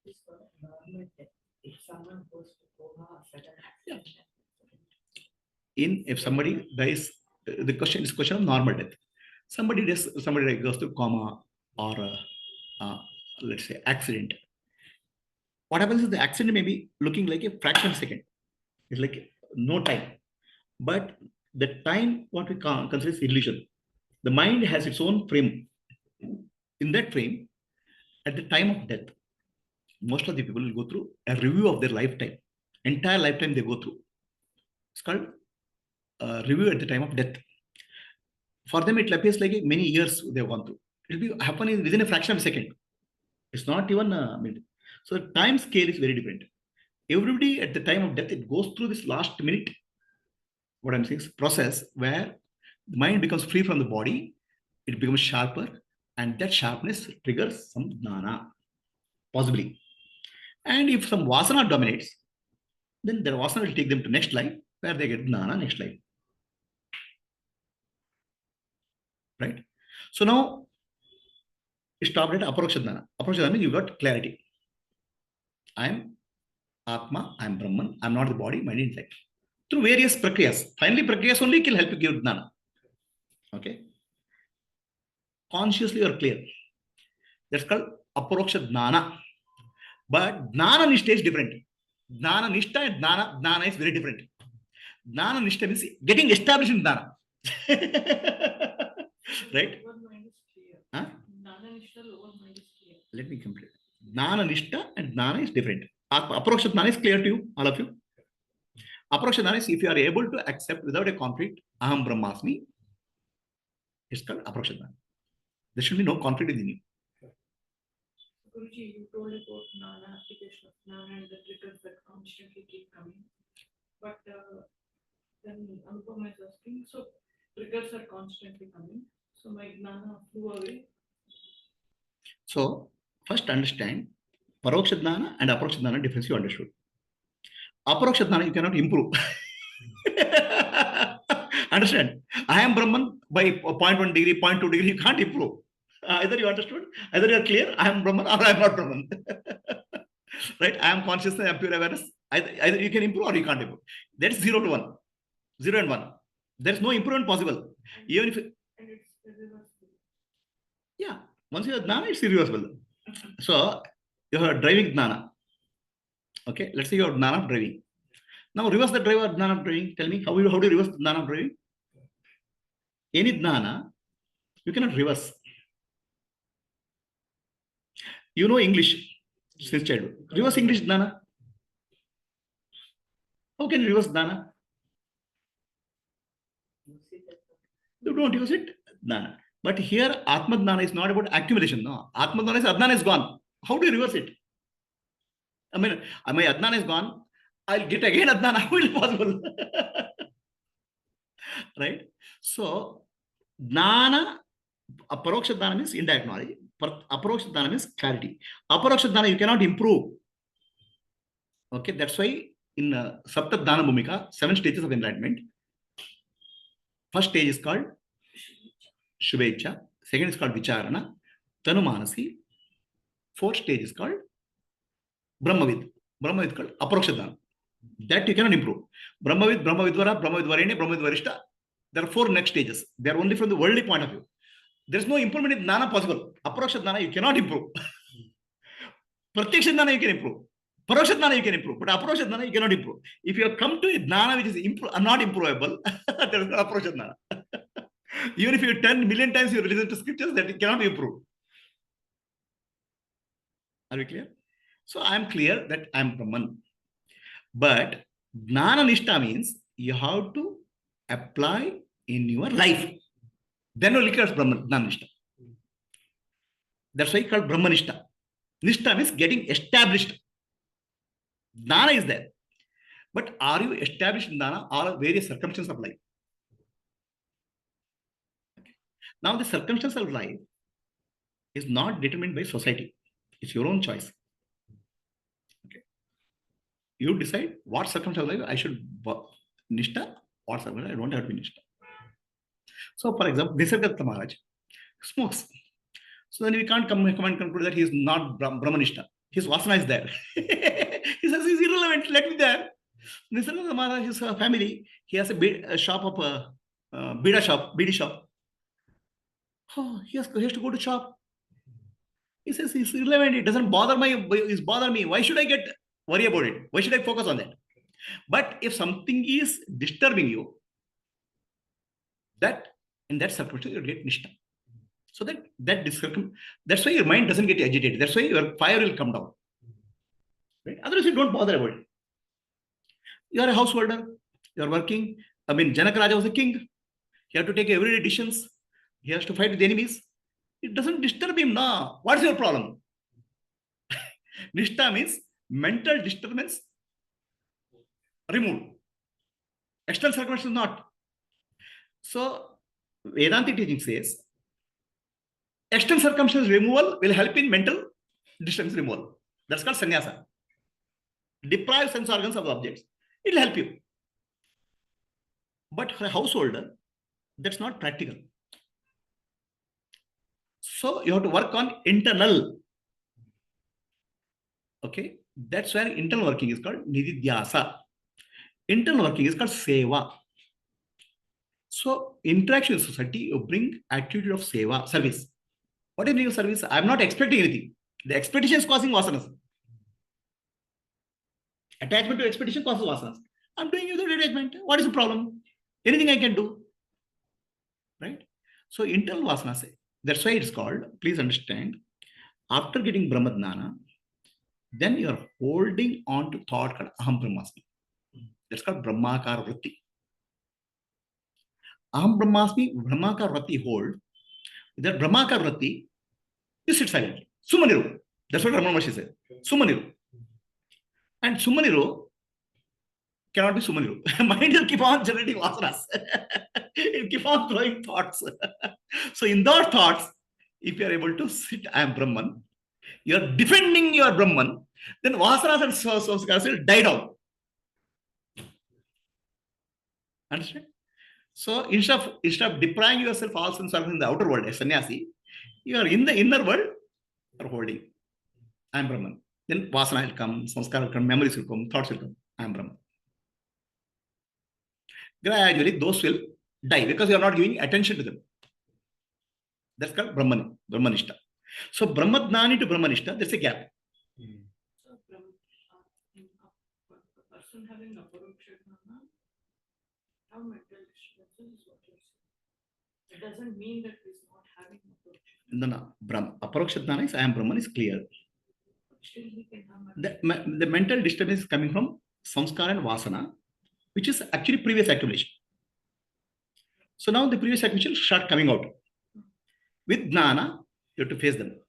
It's for normal death. If someone goes to coma or sudden accident. If somebody dies, the question is question of normal death. Somebody goes to coma or let's say accident. What happens is the accident may be looking like a fraction of a second. It's like no time. But the time, what we consider is illusion. The mind has its own frame. In that frame, at the time of death, most of the people will go through a review of their lifetime. Entire lifetime they go through. It's called review at the time of death. For them, it appears like many years they've gone through. It will be happening within a fraction of a second. It's not even a minute. So the time scale is very different. Everybody at the time of death, it goes through this last minute, what I'm saying is process where the mind becomes free from the body, it becomes sharper, and that sharpness triggers some Jnana, possibly. And if some Vasana dominates, then the Vasana will take them to next life, where they get Jnana next life. Right? So now, it stopped at Aparoksha Jnana. Aparoksha Jnana means you got clarity. I am Atma, I am Brahman, I am not the body, mind, intellect. Through various prakriyas. Finally, prakriyas only can help you give Jnana. Okay? Consciously you are clear. That's called Aparoksha Jnana. But Jnana Nishta is different. Jnana Nishta and Jnana is very different. Jnana Nishta means getting established in Jnana. Right? Lower mind is clear. Huh? Jnana Nishta, lower mind is clear. Let me complete. Jnana Nishta and Jnana is different. Aparoksha Jnana is clear to you, all of you. Aparoksha Jnana is if you are able to accept without a conflict, Aham Brahmasmi, it's called Aparoksha Jnana. There should be no conflict within you. Guruji, you told about Jnana, application of Jnana and the triggers that constantly keep coming. But then Anupama is asking, so triggers are constantly coming. So my Jnana flew away. So, first understand Paroksha Jnana and Aparoksha Jnana difference you understood. Aparoksha Jnana you cannot improve. Understand? I am Brahman by 0.1 degree, 0.2 degree, you can't improve. Either you understood, either you are clear, I am Brahman or I am not Brahman. Right? I am consciousness, I am pure awareness. Either you can improve or you can't improve. That's 0 to 1. 0 and 1. There's no improvement possible. Even if And it's irreversible. yeah, once you have Jnana, it's irreversible. So you are driving Jnana. Okay, let's say you have Jnana of driving. Now reverse the drive of Jnana of driving. Tell me how do you reverse the Jnana of driving? Any Jnana, you cannot reverse. You know English since childhood. Reverse English Jnana. How can you reverse Jnana? You don't use it, Jnana. But here, Atma Jnana is not about accumulation. No, Atma Jnana is Adnana is gone. How do you reverse it? I mean, my Adnana is gone. I'll get again Adnana. How will it possible? Right? So, Jnana, Aparoksha Jnana means indirect knowledge. Aparoksha Jnana means clarity. Aparoksha Jnana you cannot improve. Okay, that's why in Sapta Jnana Bhumika, 7 stages of enlightenment. First stage is called Shubhecha. Second is called Vicharana. Tanumanasi. Fourth stage is called Brahmavid. Brahmavid is called Aparoksha Jnana. That you cannot improve. Brahmavid, Brahmavidvara, Brahmavidvarene, Brahmavidvarishta. There are 4 next stages. They are only from the worldly point of view. There is no improvement in Jnana possible. Aparoksha Jnana you cannot improve. Pratyaksha Jnana you can improve. Paroksha Jnana you can improve. But Aparoksha Jnana you cannot improve. If you have come to a Jnana which is not improvable, there is no Aparoksha Jnana. Even if you 10 million times you listen to scriptures, that it cannot be improved. Are we clear? So I am clear that I am Brahman. But Jnana Nishta means you have to apply in your life. Then only comes Brahman, Jnana Nishta. That's why it's called Brahmanishta. Nishta means getting established. Jnana is there. But are you established in Jnana or various circumstances of life? Okay. Now the circumstance of life is not determined by society. It's your own choice. Okay. You decide what circumstance of life I should Nishta, what circumstance I don't have to be Nishta. So for example, Nisargadatta Maharaj smokes. So then we can't come and conclude that he is not Brahmanishta. His Vasana is there. He says he's irrelevant, let me there. Nisargadatta Maharaj, his family, he has a shop of BD shop. Oh, he has to go to shop. He says it's irrelevant, it doesn't bother me. Why should I worry about it? Why should I focus on that? But if something is disturbing you, that in that circumstance you get Nishta. So that's why your mind doesn't get agitated. That's why your fire will come down. Right? Otherwise, you don't bother about it. You are a householder. You are working. I mean, Janaka Raja was a king. He had to take everyday decisions. He has to fight with the enemies. It doesn't disturb him now. What's your problem? Nishta means mental disturbance removed. External circumstances not. So, Vedanta teaching says, external circumstance removal will help in mental disturbance removal. That's called sannyasa. Deprive sense organs of the objects. It will help you. But for a householder, that's not practical. So you have to work on internal. Okay. That's where internal working is called nididhyasa. Internal working is called seva. So interaction with society, you bring attitude of seva, service. What is new service? I'm not expecting anything. The expectation is causing vasanas. Attachment to expectation causes vasanas. I'm doing you the attachment. What is the problem? Anything I can do. Right? So internal vasanas, that's why it's called, please understand, after getting Brahmadnana, then you're holding on to thought called Aham Brahmasmi. That's called Brahmakar Vritti. Aham Brahmasmi, Brahmakar Vritti hold. That Brahmakar Vritti, you sit silently. Sumaniru. That's what Ramana Maharshi said. Sumaniru. And Sumaniru cannot be Sumaniru. Mind will keep on generating vasanas. It will keep on throwing thoughts. So in those thoughts, if you are able to sit, I am Brahman, you are defending your Brahman, then vasanas and samskaras will die down. Understand? So instead of depriving yourself also in the outer world as sannyasi, you are in the inner world, you are holding. I am Brahman. Then vasana will come, samskara will come, memories will come, thoughts will come. I am Brahman. Gradually, those will die because you are not giving attention to them. That's called Brahmanishta. So Brahmadnani to Brahmanishta, there's a gap. So, a person having Aparoksha Jnana, how mental disturbances is what you're saying. It doesn't mean that he's not having Aparoksha. No. Aparoksha Jnana is I am Brahman is clear. Still he can have The mental disturbance is coming from samskara and vasana, which is actually previous accumulation. So now the previous activity will start coming out. With Jnana, you have to face them.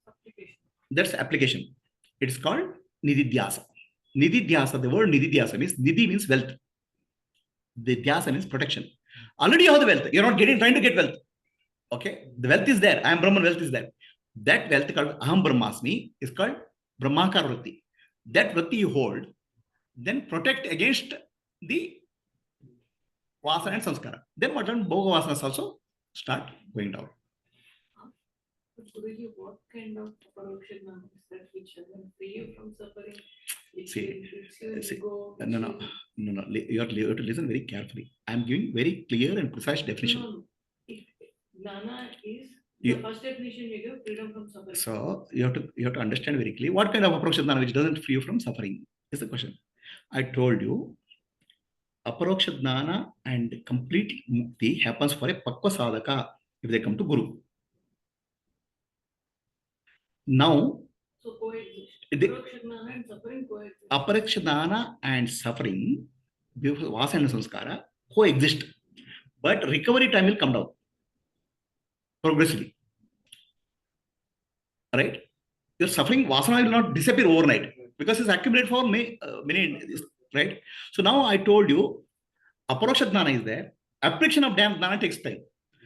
Application. That's application. It is called Nididhyasa. Nididhyasa, the word Nididhyasa means Nidhi means wealth. The Dhyasa means protection. Already you have the wealth. You're not trying to get wealth. Okay? The wealth is there. I am Brahman, wealth is there. That wealth called Aham Brahmasmi is called Brahmakar Vritti. That Vritti you hold, then protect against the Vasana and Sanskara. Then what happens? Bhoga Vasanas also start going down. Guruji, what kind of Aparoksha Jnana is that which doesn't free you from suffering? Which See, makes you see, go, no. You have to listen very carefully. I am giving very clear and precise definition. No. If Jnana is Yeah. the first definition you give, freedom from suffering. So you have to understand very clearly what kind of Aparoksha Jnana which doesn't free you from suffering is the question. I told you Aparoksha Jnana and complete mukti happens for a Pakva Sadhaka if they come to Guru. Now, So coexist. The- Aparoksha Jnana and suffering coexist. Aparoksha Jnana and suffering, Vasana and Sanskara, coexist. But recovery time will come down progressively. Right? Your suffering, Vasana will not disappear overnight because it's accumulated for many, right? So now I told you, Aparoksha Jnana is there. Application of damn Jnana takes time.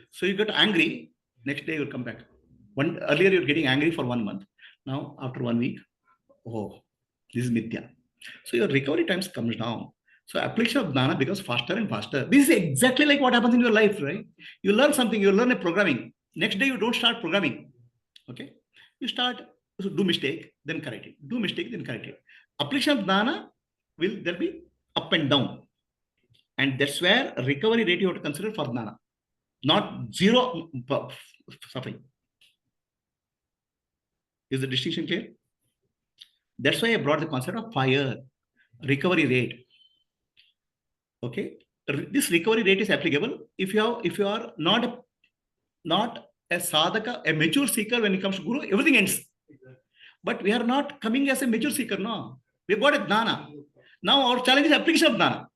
So you get angry, next day you will come back. Earlier you're getting angry for 1 month. Now after 1 week, oh, this is Mithya. So your recovery times comes down. So application of Jnana becomes faster and faster. This is exactly like what happens in your life, right? You learn something, you learn a programming. Next day you don't start programming. Okay? You start, so do mistake, then correct it. Do mistake, then correct it. Application of Jnana there'll be up and down. And that's where recovery rate you have to consider for Jnana. Not zero suffering. Is the distinction clear? That's why I brought the concept of fire, recovery rate. Okay, this recovery rate is applicable if you are not a sadhaka, a mature seeker. When it comes to Guru, everything ends. But we are not coming as a mature seeker. No, we got a Jnana. Now our challenge is application of Jnana.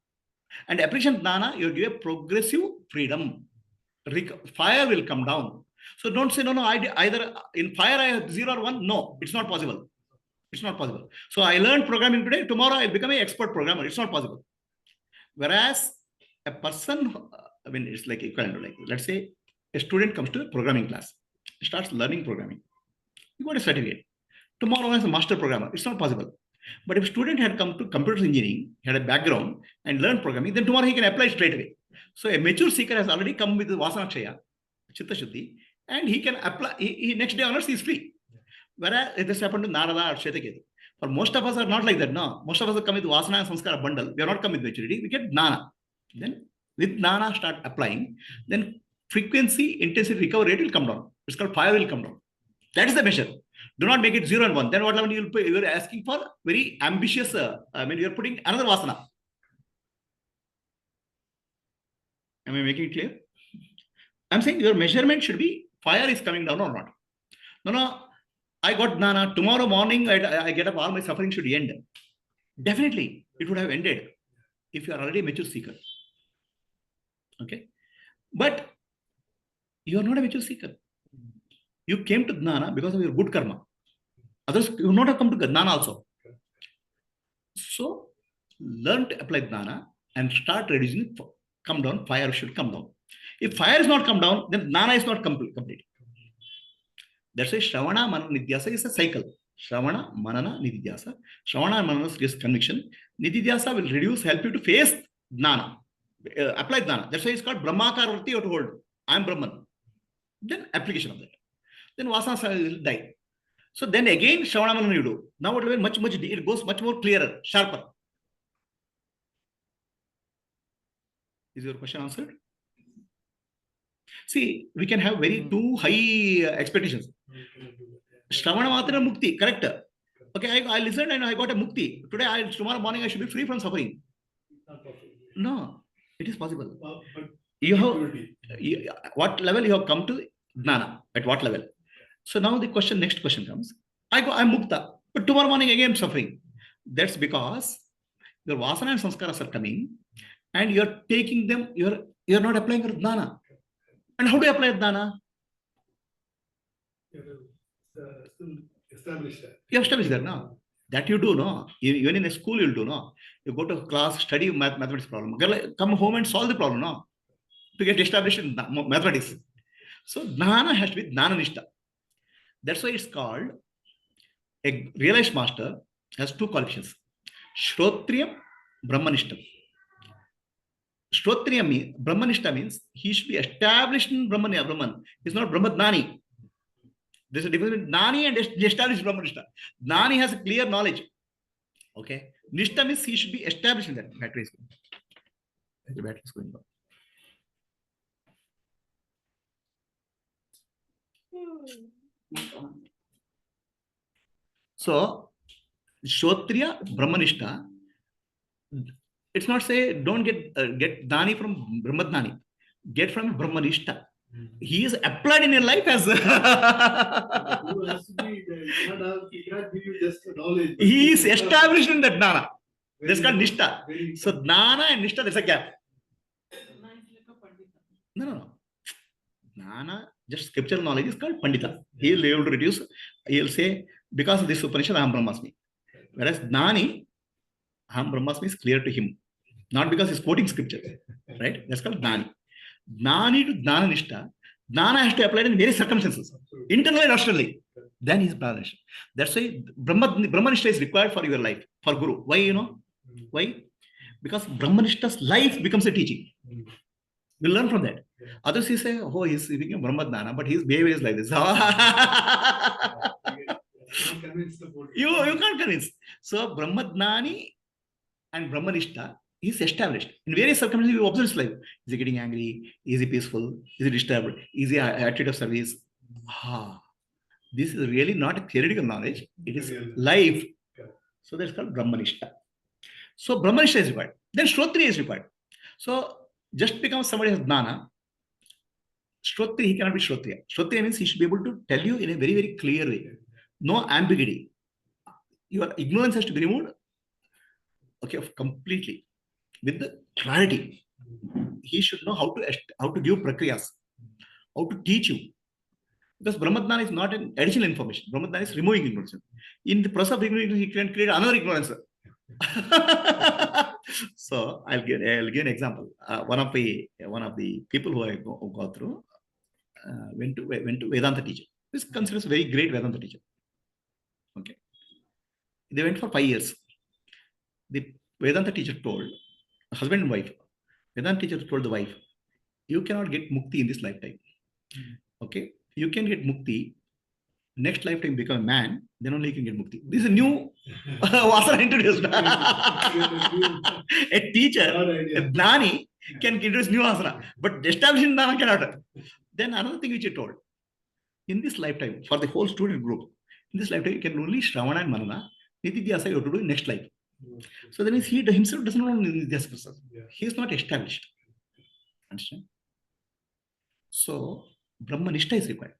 And application of Jnana, you give a progressive freedom. Fire will come down. So don't say, no, either in fire I have 0 or 1. No, it's not possible. It's not possible. So I learned programming today. Tomorrow I'll become an expert programmer. It's not possible. Whereas a person, it's like equivalent. Like, let's say a student comes to a programming class, starts learning programming. You got a certificate. Tomorrow as a master programmer. It's not possible. But if a student had come to computer engineering, had a background and learned programming, then tomorrow he can apply straight away. So a mature seeker has already come with the Vasana Kshaya, Chitta Shuddhi, and he can apply. He next day onwards he is free. Whereas this happened to Narada or Shetaketu. For most of us are not like that. No, most of us have come with Vasana and Sanskara bundle. We are not come with maturity. We get Jnana. Then with Jnana start applying. Then frequency, intensity, recovery rate will come down. It's called fire will come down. That is the measure. Do not make it 0 and 1. Then what happens? You are asking for very ambitious. You are putting another Vasana. Am I making it clear? I'm saying your measurement should be fire is coming down or not. No. I got Jnana. Tomorrow morning, I get up, all my suffering should end. Definitely, it would have ended if you are already a mature seeker. Okay? But you are not a mature seeker. You came to Jnana because of your good karma. Others, you would not have come to Jnana also. So, learn to apply Jnana and start reducing it. Come down, fire should come down. If fire is not come down, then Jnana is not complete. That's why Shravana, Manana, Nidhyasa is a cycle. Shravana, Manana, Nidhyasa. Shravana and Manana is conviction. Nidhyasa will help you to face Jnana. Apply Jnana. That's why it's called Brahmakar Vritti you have to hold. I am Brahman. Then application of that. Then Vasanas will die. So then again, Shravana, Manana you do. Now it will be it goes much more clearer, sharper. Is your question answered? See, we can have very too high expectations. Shravana Matra Mukti, correct. Okay, I listened and I got a Mukti. Tomorrow morning I should be free from suffering. No, it is possible. You have what level you have come to Jnana? At what level? So now the next question comes. I'm Mukta, but tomorrow morning again I'm suffering. That's because your Vasana and Sanskaras are coming and you're taking them, you're not applying your Jnana. And how do you apply Jnana? Still established that. You establish that, no? That you do, no? Even in a school, you'll do, no? You go to class, study mathematics problem. Come home and solve the problem, no? To get established in mathematics. So Jnana has to be Jnana Nishta. That's why it's called, a realized master has two qualifications. Shrotriyam, Brahmanishtam. Shrotriya means, Brahmanishta means he should be established in Brahman. He's not Brahmadnani. There's a difference between Nani and established Brahmanishta. Nani has a clear knowledge. Okay. Nishta means he should be established in that. Battery is going. The battery is going on. So, Shrotriya, Brahmanishta, it's not say don't get Dani from Brahmadnani. Get from Brahmanishta. He is applied in your life as Who has to be there? He cannot give you just knowledge. he is established in that Jnana. Very That's called good. Nishta. Very So Jnana and Nishta, there's a gap. No. Jnana, just scriptural knowledge is called Pandita. He will be able to reduce, he will say, because of this Upanishad, Aham Brahmasmi. Whereas Jnani, Aham Brahmasmi is clear to him. Not because he's quoting scripture. Right? That's called Jnani. Jnani to Jnana Nishta, Jnana has to apply in various circumstances, internally and externally. Then he's Brahmanishta. That's why Brahmanishta is required for your life, for Guru. Why, you know? Why? Because Brahmanishta's life becomes a teaching. We'll learn from that. Others he say, oh, he's becoming Brahmadnana, but his behavior is like this. You can't convince. So Brahmadnani and Brahmanishta is established. In various circumstances, we observe his life. Is he getting angry? Is he peaceful? Is he disturbed? Is he attitude of service? This is really not a theoretical knowledge. It is life. So that's called Brahmanishta. So Brahmanishta is required. Then Shrotriya is required. So just because somebody has Jnana, Shrotriya, he cannot be Shrotriya. Shrotriya means he should be able to tell you in a very, very clear way. No ambiguity. Your ignorance has to be removed. Okay, completely. With the clarity. He should know how to give prakriyas, how to teach you. Because Brahmadnana is not an additional information. Brahmadnana is removing ignorance. In the process of ignorance, he can create another ignorance. So I'll give an example. One of the people who I go through went to Vedanta teacher. This is considered a very great Vedanta teacher. Okay. They went for 5 years. The Vedanta teacher told, husband and wife, Vedanta teacher told the wife, you cannot get mukti in this lifetime. Okay. You can get mukti, next lifetime become a man, then only you can get mukti. This is a new Vasana introduced. A teacher, a Jnani can introduce new Vasana, but establishing Jnana cannot. Then another thing which he told, in this lifetime, for the whole student group, in this lifetime, you can only Shravana and Manana, Nitidhyasa you have to do in next life. So that means he himself doesn't know Nitidhyasa. He is not established. Understand? So, Brahmanishta is required.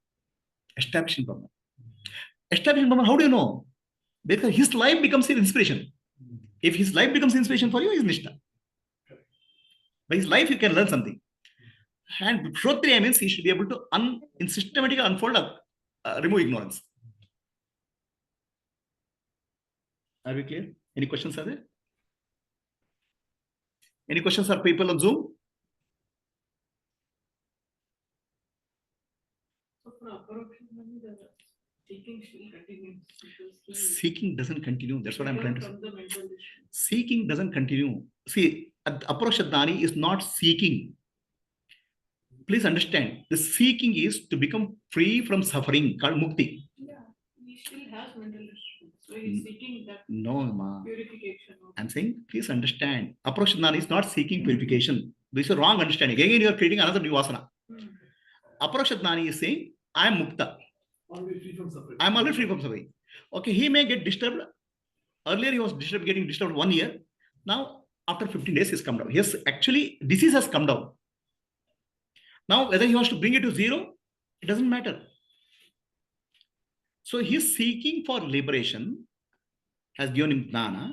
Establishing Brahman. Establishing Brahman, how do you know? Because his life becomes your inspiration. If his life becomes inspiration for you, he is Nishta. By his life, you can learn something. And Shrotriya means he should be able to systematically unfold, remove ignorance. Are we clear? Any questions are there? Any questions are people on Zoom? So for Aparoksha, the seeking still continues. Seeking doesn't continue. That's what I'm trying to say. From the mental issue. Seeking doesn't continue. See, Aparoksha Jnani is not seeking. Please understand, the seeking is to become free from suffering, called mukti. Yeah, he still has mental issues. So he's seeking that No, ma. purification. I'm saying, please understand, Aparoksha Jnani is not seeking purification. This is a wrong understanding. Again, you are creating another new vasana. Aparoksha Jnani is saying, I am mukta. Always free from suffering. I am always free from suffering. Okay, he may get disturbed. Earlier, he was getting disturbed 1 year. Now, after 15 days, he's come down. Yes, actually, disease has come down. Now, whether he wants to bring it to zero, it doesn't matter. So, he's seeking for liberation, has given him Jnana.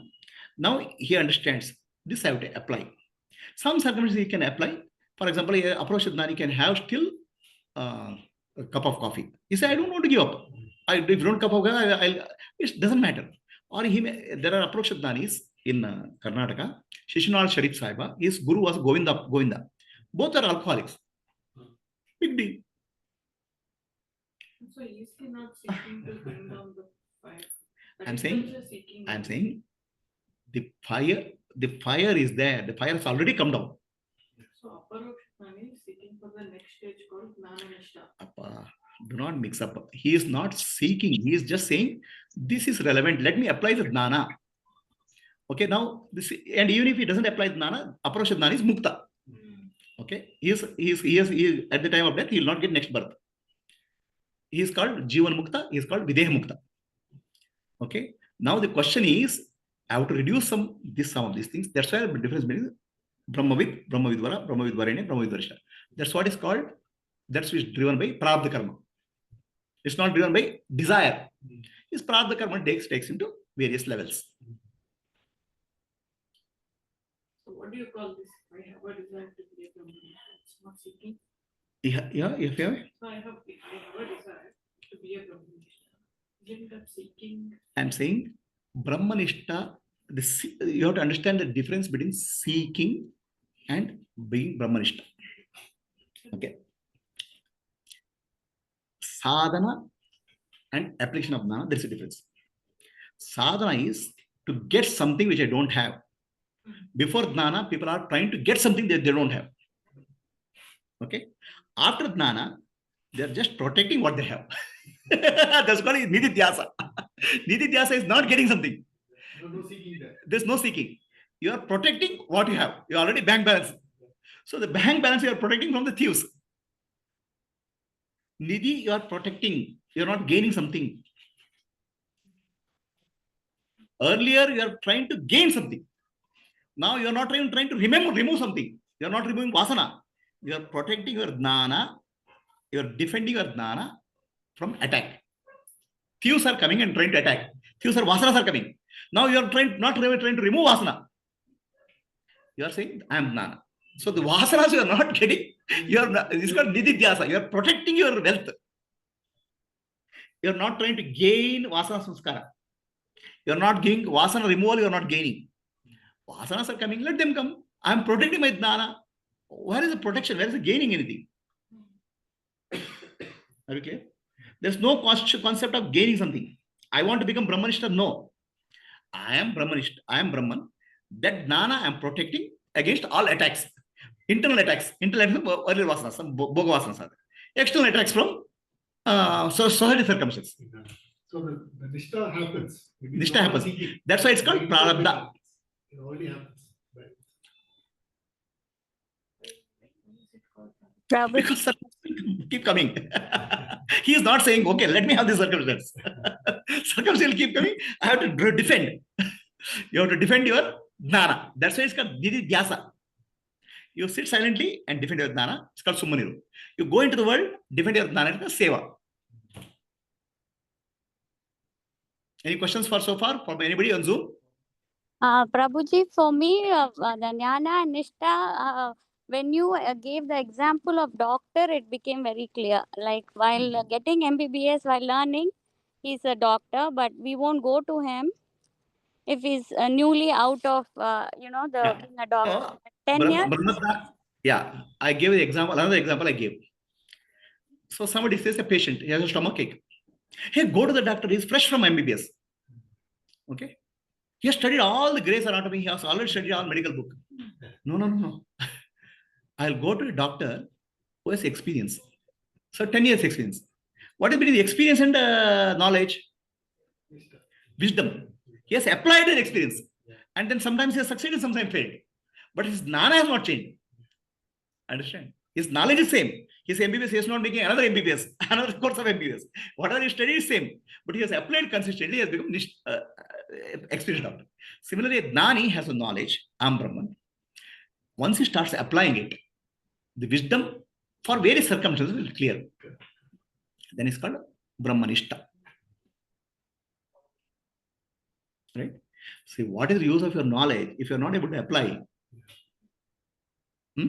Now, he understands this I have to apply. Some circumstances he can apply. For example, a Aparoksha Gnani can have still a cup of coffee. He said, I don't want to give up. If you don't cup of coffee, it doesn't matter. Or there are Aparoksha Gnanis in Karnataka. Shishinal Sharif Saiba, his guru was Govinda. Both are alcoholics. Big deal. So is he not seeking to bring down the fire? I'm saying the fire is there. The fire has already come down. So Aparoksha is seeking for the next stage called Jnana Nishta. Appa, do not mix up. He is not seeking. He is just saying, this is relevant. Let me apply the Jnana. Okay, now this, and even if he doesn't apply Jnana, Aparoksha Jnana is Mukta. Okay, he is at the time of death, he will not get next birth. He is called Jivan Mukta, he is called Videha Mukta. Okay, now the question is, I have to reduce some of these things. That's why the difference between Brahmavid, Brahmavidvara, Brahmavidvarene, Brahmavidvarisha. That's what is called, that's which is driven by Prarabdha Karma. It's not driven by desire. His Prarabdha Karma takes him to various levels. So what do you call this? I have a desire to be a Brahmanista. It's not seeking. Yeah. So I have a desire to be a Brahmanista. Isn't that seeking? I'm saying Brahmanishta, you have to understand the difference between seeking and being Brahmanishta. Okay. Sadhana and application of Jnana, there's a difference. Sadhana is to get something which I don't have. Before Jnana, people are trying to get something that they don't have. Okay. After Jnana, they're just protecting what they have. That's called Nididhyasa. Nididhyasa is not getting something. No seeking there. There's no seeking. You are protecting what you have. You already bank balance. So the bank balance you are protecting from the thieves. Nidhi, you are protecting. You are not gaining something. Earlier, you are trying to gain something. Now you are not trying to remove something. You are not removing Vasana. You are protecting your Jnana. You are defending your Jnana from attack. Thieves are coming and trying to attack. Thieves are Vasanas are coming. Now you are not trying to remove Vasana. You are saying, I am Jnana. So the Vasanas you are not getting. It's called Nididhyasa. You are protecting your wealth. You are not trying to gain Vasana Samskara. You are not giving Vasana removal, you are not gaining. Vasanas are coming, let them come. I am protecting my Jnana. Where is the protection? Where is the gaining anything? Are you clear? There's no concept of gaining something. I want to become Brahmanishta. No. I am Brahmanishta. I am Brahman. That Jnana I am protecting against all attacks. Internal attacks. Internal attacks from earlier Vasanas, some Bhoga Vasanas. External attacks from society circumstances. So the Nishta happens. Nishta happens. That's why it's called Prarabdha. It already happens. Right. Prabhuji, Because circumstances keep coming. He is not saying, okay, let me have this circumstance. Circumstances will keep coming. I have to defend. You have to defend your Jnana. That's why it's called Nididhyasa. You sit silently and defend your Jnana. It's called Sumaniru. You go into the world, defend your Jnana. It's called Seva. Any questions so far from anybody on Zoom? Prabhuji, for me, the Jnana and Nishta, when you gave the example of doctor, it became very clear. Like while getting MBBS, while learning, he's a doctor, but we won't go to him if he's newly out of, being a doctor. 10 years? Yeah, I gave the example, another example I gave. So somebody says a patient, he has a stomach ache. Hey, go to the doctor, he's fresh from MBBS. Okay. He has studied all the Gray's Anatomy, he has already studied all medical book. No. I'll go to a doctor who has experience. So 10 years experience. What is between the experience and knowledge? Wisdom. He has applied an experience. And then sometimes he has succeeded, sometimes failed. But his Jnana has not changed. Understand? His knowledge is same. His MBBS, he is not making another MBBS, another course of MBBS. Whatever he studied is same. But he has applied consistently, he has become experienced doctor. Similarly, a Jnani has a knowledge, I am Brahman. Once he starts applying it, the wisdom for various circumstances will clear. Then it's called Brahmanishta. Right? See, what is the use of your knowledge if you're not able to apply? Hmm?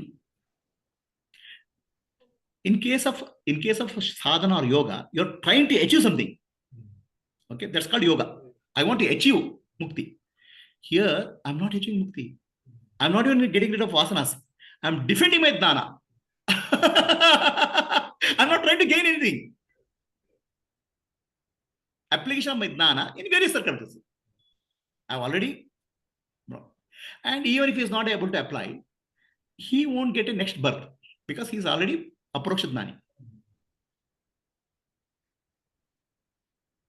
In case of sadhana or yoga, you're trying to achieve something. Okay, that's called yoga. I want to achieve mukti. Here, I'm not achieving mukti. I'm not even getting rid of vasanas. I'm defending my jnana. I'm not trying to gain anything. Application of my jnana in various circumstances. I've already brought. And even if he's not able to apply, he won't get a next birth because he's already Aparoksha Jnani.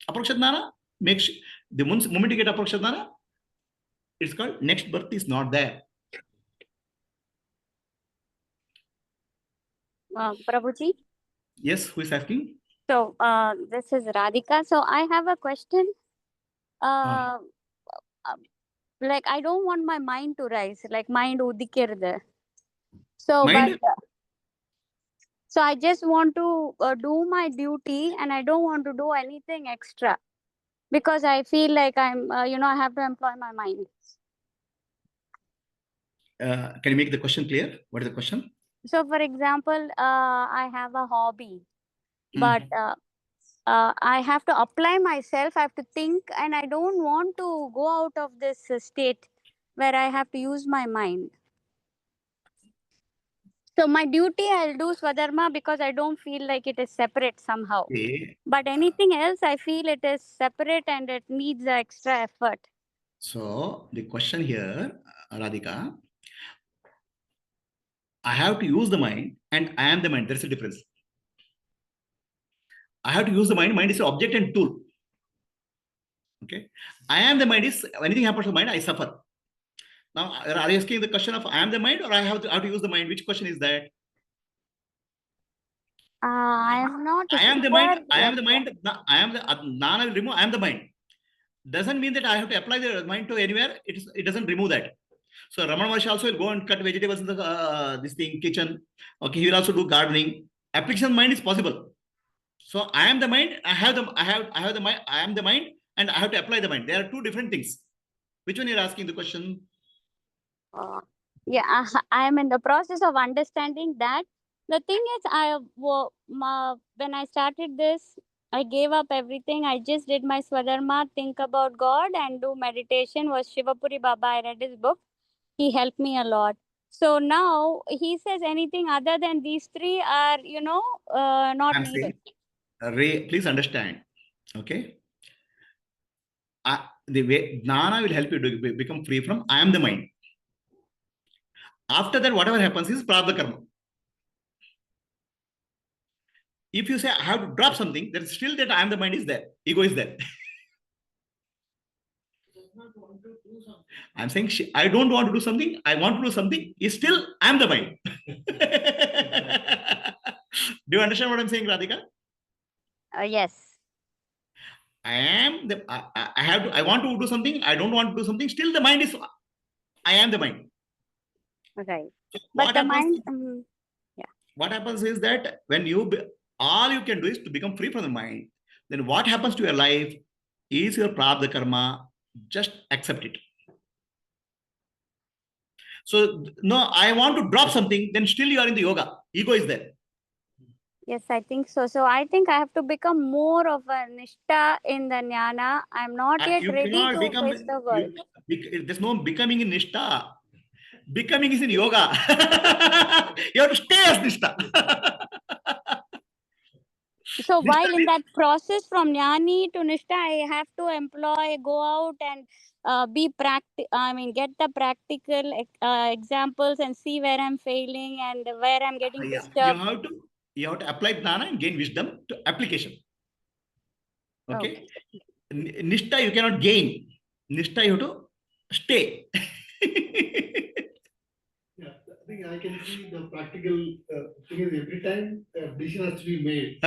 Aparoksha Jnana makes the moment you get Aparoksha Jnana, it's called next birth is not there. Prabhuji? Yes, who is asking? So, this is Radhika. So, I have a question. Like, I don't want my mind to rise, like mind udikirde. So, Mind? so I just want to do my duty and I don't want to do anything extra because I feel like I'm, I have to employ my mind. Can you make the question clear? What is the question? So, for example, I have a hobby, but I have to apply myself, I have to think, and I don't want to go out of this state where I have to use my mind. So my duty, I'll do Swadharma because I don't feel like it is separate somehow. Okay. But anything else, I feel it is separate and it needs extra effort. So the question here, Radhika, I have to use the mind and I am the mind. There's a difference. I have to use the mind. Mind is an object and tool. Okay. I am the mind is, anything happens to the mind, I suffer. Now, are you asking the question of I am the mind or I have to use the mind? Which question is that? I am not. I am the mind. I am the mind. I am the Jnana will remove. I am the mind. Doesn't mean that I have to apply the mind to anywhere. It doesn't remove that. So Ramana Maharshi also will go and cut vegetables in the this thing kitchen. Okay, he will also do gardening. Application of mind is possible. So I am the mind. I have the mind. I am the mind, and I have to apply the mind. There are two different things. Which one you're asking the question? Yeah, I am in the process of understanding that. The thing is, when I started this, I gave up everything. I just did my Swadharma, think about God, and do meditation. Was Shivapuri Baba. I read his book. He helped me a lot. So now he says anything other than these three are, not I'm needed. saying, Ray, please understand. Okay. The way Jnana will help you to become free from I am the mind. After that, whatever happens is prarabdha karma. If you say I have to drop something, then still that I am the mind is there. Ego is there. I'm saying I don't want to do something. I want to do something. Is still I am the mind. Do you understand what I'm saying, Radhika? Yes. I am the. I have to. I want to do something. I don't want to do something. Still, the mind is. I am the mind. Right. So But the mind. What happens is that when all you can do is to become free from the mind, then what happens to your life is your prarabdha karma. Just accept it. So no, I want to drop something, then still you are in the yoga. Ego is there. Yes, I think so. So I think I have to become more of a nishta in the jnana. I'm not yet ready to face the world. There's no becoming in nishta. Becoming is in yoga. You have to stay as nishta. So while in that process from jnani to nishta, I have to go out and get the practical examples and see where I'm failing and where I'm getting disturbed. You have to apply jnana and gain wisdom to application. Okay. Nishta you cannot gain. Nishta you have to stay. Yeah, I think I can see the practical thing is every time a decision has to be made.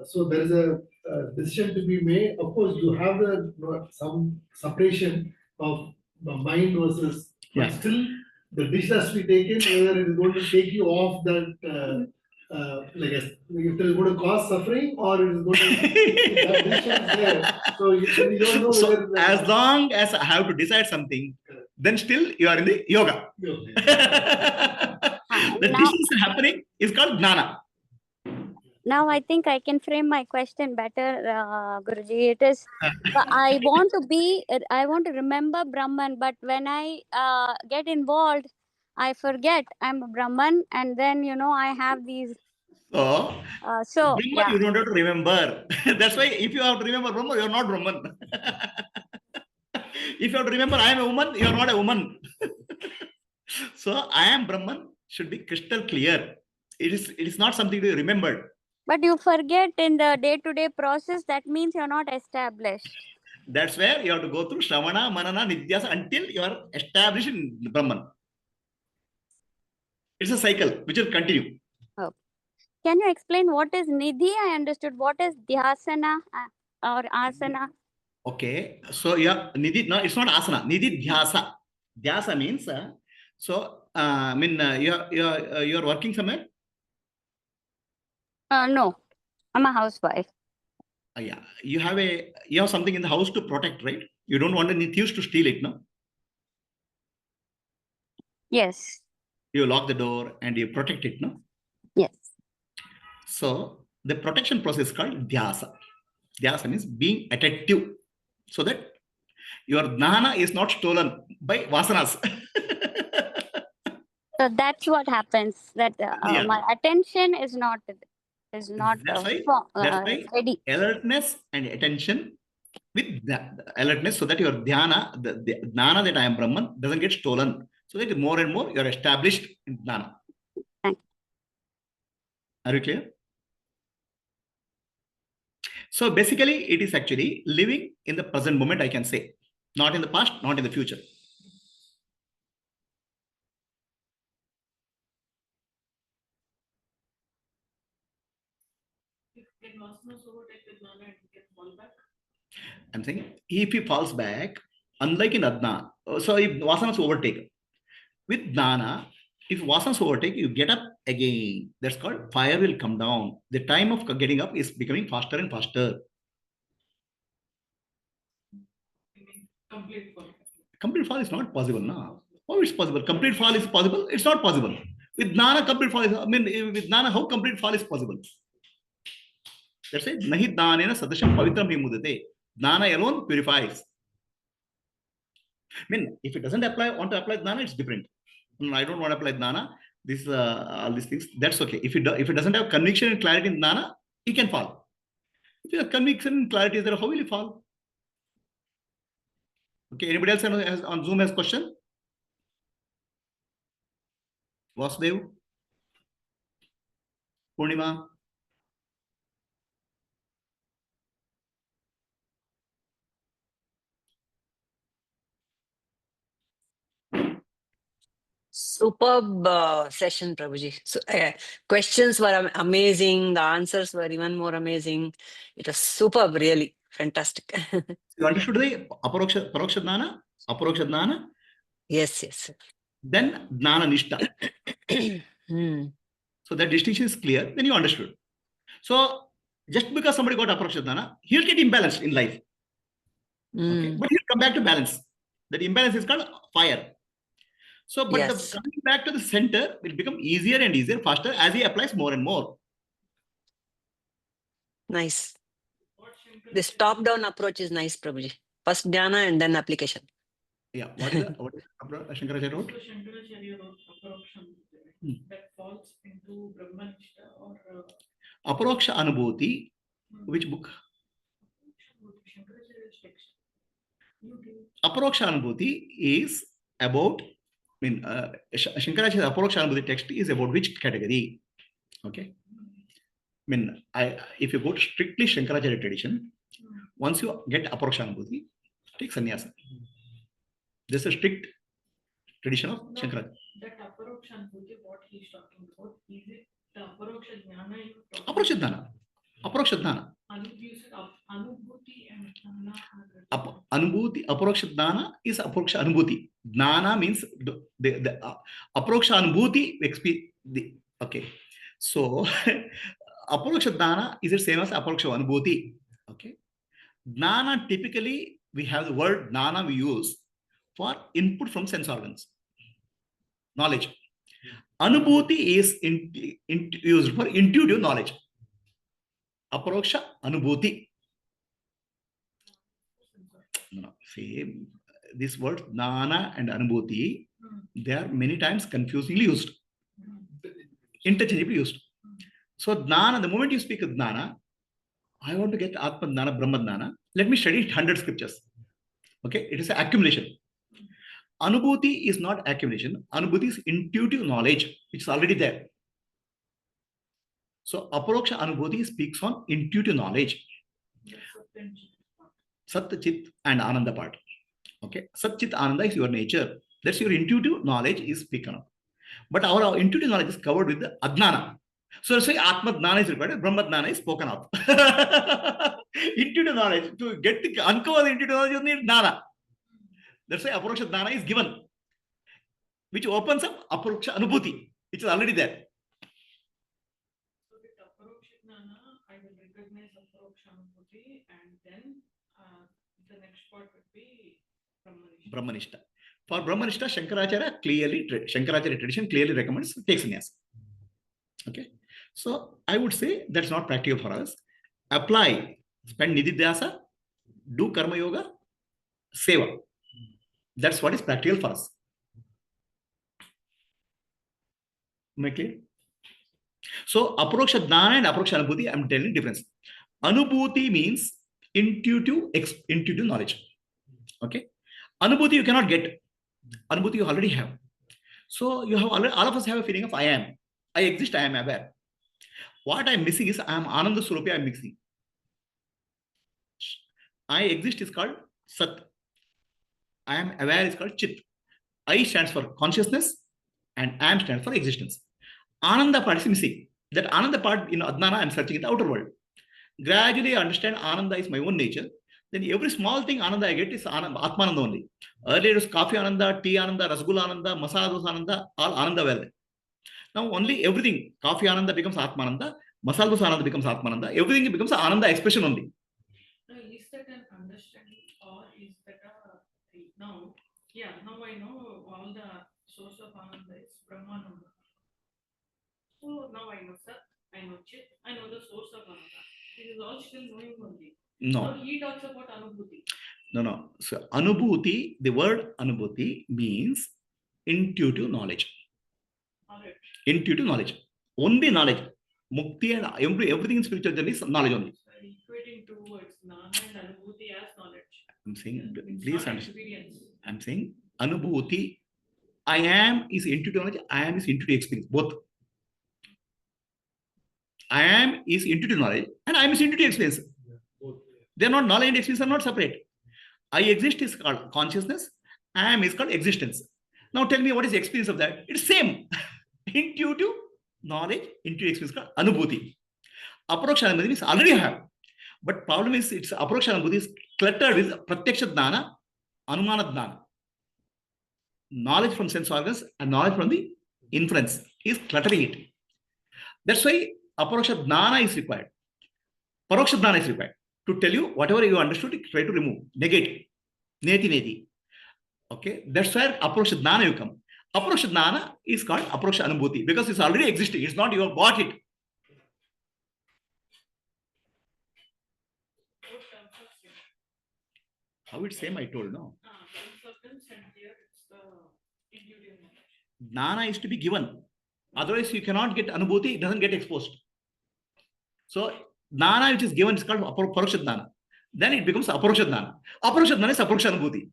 So there is a decision to be made. Of course, you have some separation of the mind versus, but still the decision has to be taken whether it is going to take you off that. Like if it is going to cause suffering or it is going to that decision is there. So you don't know whether as long as I have to decide something, then still you are in the yoga. The now, decisions happening is called Jnana. now I think I can frame my question better, Guruji. It is, I want to remember Brahman, but when I get involved, I forget I'm a Brahman, and then I have these. So, So Brahman, yeah, you don't have to remember. That's why if you have to remember Brahman, you're not Brahman. If you have to remember I am a woman, you're not a woman. So I am Brahman should be crystal clear. It is not something to be remembered. but you forget in the day-to-day process. That means you're not established. That's where you have to go through Shravana, Manana, Nityasa until you are established in Brahman. It's a cycle which will continue. Oh. Can you explain what is Nidhi? I understood. What is Dhyasana or Asana? Okay. So yeah, Nidhi, no, it's not asana. Nidhi dhyasa. Dhyasa means you're working somewhere. No, I'm a housewife. Yeah, you have something in the house to protect, right? You don't want any thieves to steal it, no? Yes. You lock the door and you protect it, no? Yes. So the protection process is called dhyasa. Dhyasa means being attentive, so that your jnana is not stolen by vasanas. So that's what happens. That Yeah. my attention is not That's why steady. alertness and attention with the alertness, so that your dhyana, the jnana that I am Brahman, doesn't get stolen. So that more and more you're established in jnana. Thank you. Are you clear? So basically, it is actually living in the present moment, I can say. Not in the past, not in the future. Can Vasanas overtake the Jnana and he can fall back? I'm saying if he falls back, unlike in Adna, so if Vasanas overtake, with Jnana, if Vasanas overtake, you get up again. That's called fire will come down. The time of getting up is becoming faster and faster. Complete fall. Complete fall is not possible, no? How it's possible? Complete fall is possible? It's not possible. With Jnana, complete fall is, with Jnana, how complete fall is possible? That's it. Nahi Jnanena sadasham pavitram vimudate. Jnana alone purifies. If it doesn't want to apply Jnana, it's different. I don't want to apply Jnana. All these things, that's okay. If it doesn't have conviction and clarity in Jnana, he can fall. If you have conviction and clarity is there, how will he fall? Okay, anybody else on Zoom has question? Vasudev? Purnima? Superb session, Prabhuji. So, questions were amazing. The answers were even more amazing. It was superb, really fantastic. You understood the Aparoksha Jnana? Aparoksha Jnana? Yes. Then Jnana Nishta. So that distinction is clear. Then you understood. So just because somebody got Aparoksha Jnana, he'll get imbalanced in life. Okay, but he'll come back to balance. That imbalance is called fire. So, but Yes. coming back to the center will become easier and easier, faster as he applies more and more. Nice. This top-down approach is nice, Prabhuji. First jnana and then application. Yeah. What is Shankaracharya wrote? So Shankaracharya wrote Aparoksha that falls into Brahmanishta or Aparoksha Anubhuti. Which book? Shankaracharya's text. Aparoksha Anubhuti is about, Shankaracharya Aparoksha Anubhuti text is about which category? Okay. If you go to strictly Shankaracharya tradition, once you get Aparoksha Anubhuti, take sannyasa. This is a strict tradition of Shankaracharya. That Aparoksha Anubhuti, what he's talking about, is it the Aparoksha Jnana you're talking about? Aparoksha Jnana. Aparoksha Jnana. Anubhuti and Jnana. Anubhuti, Aparoksha Jnana is Aparoksha Anubhuti. Jnana means the Aparoksha Anubhuti okay. So Aparoksha Jnana is the same as Aparoksha Anubhuti. Okay. Jnana, typically we have the word Jnana we use for input from sense organs. Knowledge. Anubhuti is used for intuitive knowledge. Aparoksha Anubhuti. No, see, this word Jnana and Anubhuti, they are many times confusingly used, interchangeably used. So Jnana, the moment you speak of Jnana, I want to get Atma Jnana, Brahma Jnana. Let me study 100 scriptures. Okay, it is an accumulation. Anubhuti is not accumulation. Anubhuti is intuitive knowledge. It's already there. So Aparoksha Anubhuti speaks on intuitive knowledge. Sat, Chit and Ananda part. Okay, Sat, Chit, Ananda is your nature. That's your intuitive knowledge is spoken of. But our intuitive knowledge is covered with the Adnana. So say Atma Jnana is required, Brahma Jnana is spoken of. Intuitive knowledge, to get the uncover the intuitive knowledge, you need Jnana. That's why Aparoksha Jnana is given, which opens up Aparoksha Anubhuti, which is already there. So with Aparoksha Jnana, I will recognize Aparoksha Anubhuti, and then the next part would be Brahmanishta. Brahmanishta. For Brahmanishta, Shankaracharya tradition clearly recommends take sannyas. Okay. So I would say that's not practical for us. Apply, spend nididhyasa, do karma yoga, seva. That's what is practical for us. Am I clear? So Aparoksha Jnana and Aparoksha Anubhuti, I'm telling the difference. Anubhuti means intuitive knowledge. Okay. Anubhuti you cannot get. Anubhuti you already have. So you have already, all of us have a feeling of I am. I exist, I am aware. What I'm missing is I am Ananda Swarupi, I'm mixing. I exist is called Sat. I am aware is called Chit. I stands for consciousness and I am stands for existence. Ananda part is missing. That Ananda part in Adnana, I'm searching in the outer world. Gradually I understand Ananda is my own nature. Then every small thing Ananda I get is Atmananda only. Earlier it was Coffee Ananda, Tea Ananda, Rasgulla Ananda, Masala Dosa Ananda, all Ananda were there. Now only everything, Coffee Ananda becomes Atmananda, Masala Dosa Ananda becomes Atmananda, everything becomes Ananda expression only. Now, is that an understanding, or is that now? Yeah, now I know all the source of Ananda is Brahmananda. So now I know Sat, I know Chit, I know the source of Ananda. It is all still knowing only. No. Now he talks about Anubhuti. No. So Anubhuti, the word Anubhuti means intuitive knowledge. Alright. Intuitive knowledge. Only knowledge. Mukti and everything in spiritual journey is knowledge only. So equating two words, Jnana and Anubhuti as knowledge. I'm saying, It's please not understand. experience. I'm saying Anubhuti. I am is intuitive knowledge. I am is intuitive experience. Both. I am is intuitive knowledge and I am is intuitive experience. They are not knowledge and experience are not separate. I exist is called consciousness. I am is called existence. Now tell me what is the experience of that? It's same. Intuitive knowledge, intuitive experience called Anubhuti. Aparoksha Anubhuti means already have. But problem is it's Aparoksha Anubhuti is cluttered with Pratyaksha Jnana, Anumana Jnana. Knowledge from sense organs and knowledge from the inference is cluttering it. That's why Aparoksha Jnana is required. Paroksha Jnana is required. To tell you whatever you understood, try to remove, negate, neti. Okay, that's where Aparoksha Jnana you come. Aparoksha Jnana is called Aparoksha Anubhuti because it's already existing. It's not you have bought it. How it's same I told, no? Jnana is to be given. Otherwise, you cannot get Anubhuti, it doesn't get exposed. So, Jnana which is given is called Aparoksha Jnana. Then it becomes Aparoksha Jnana. Aparoksha Jnana is Aparoksha Anubhuti.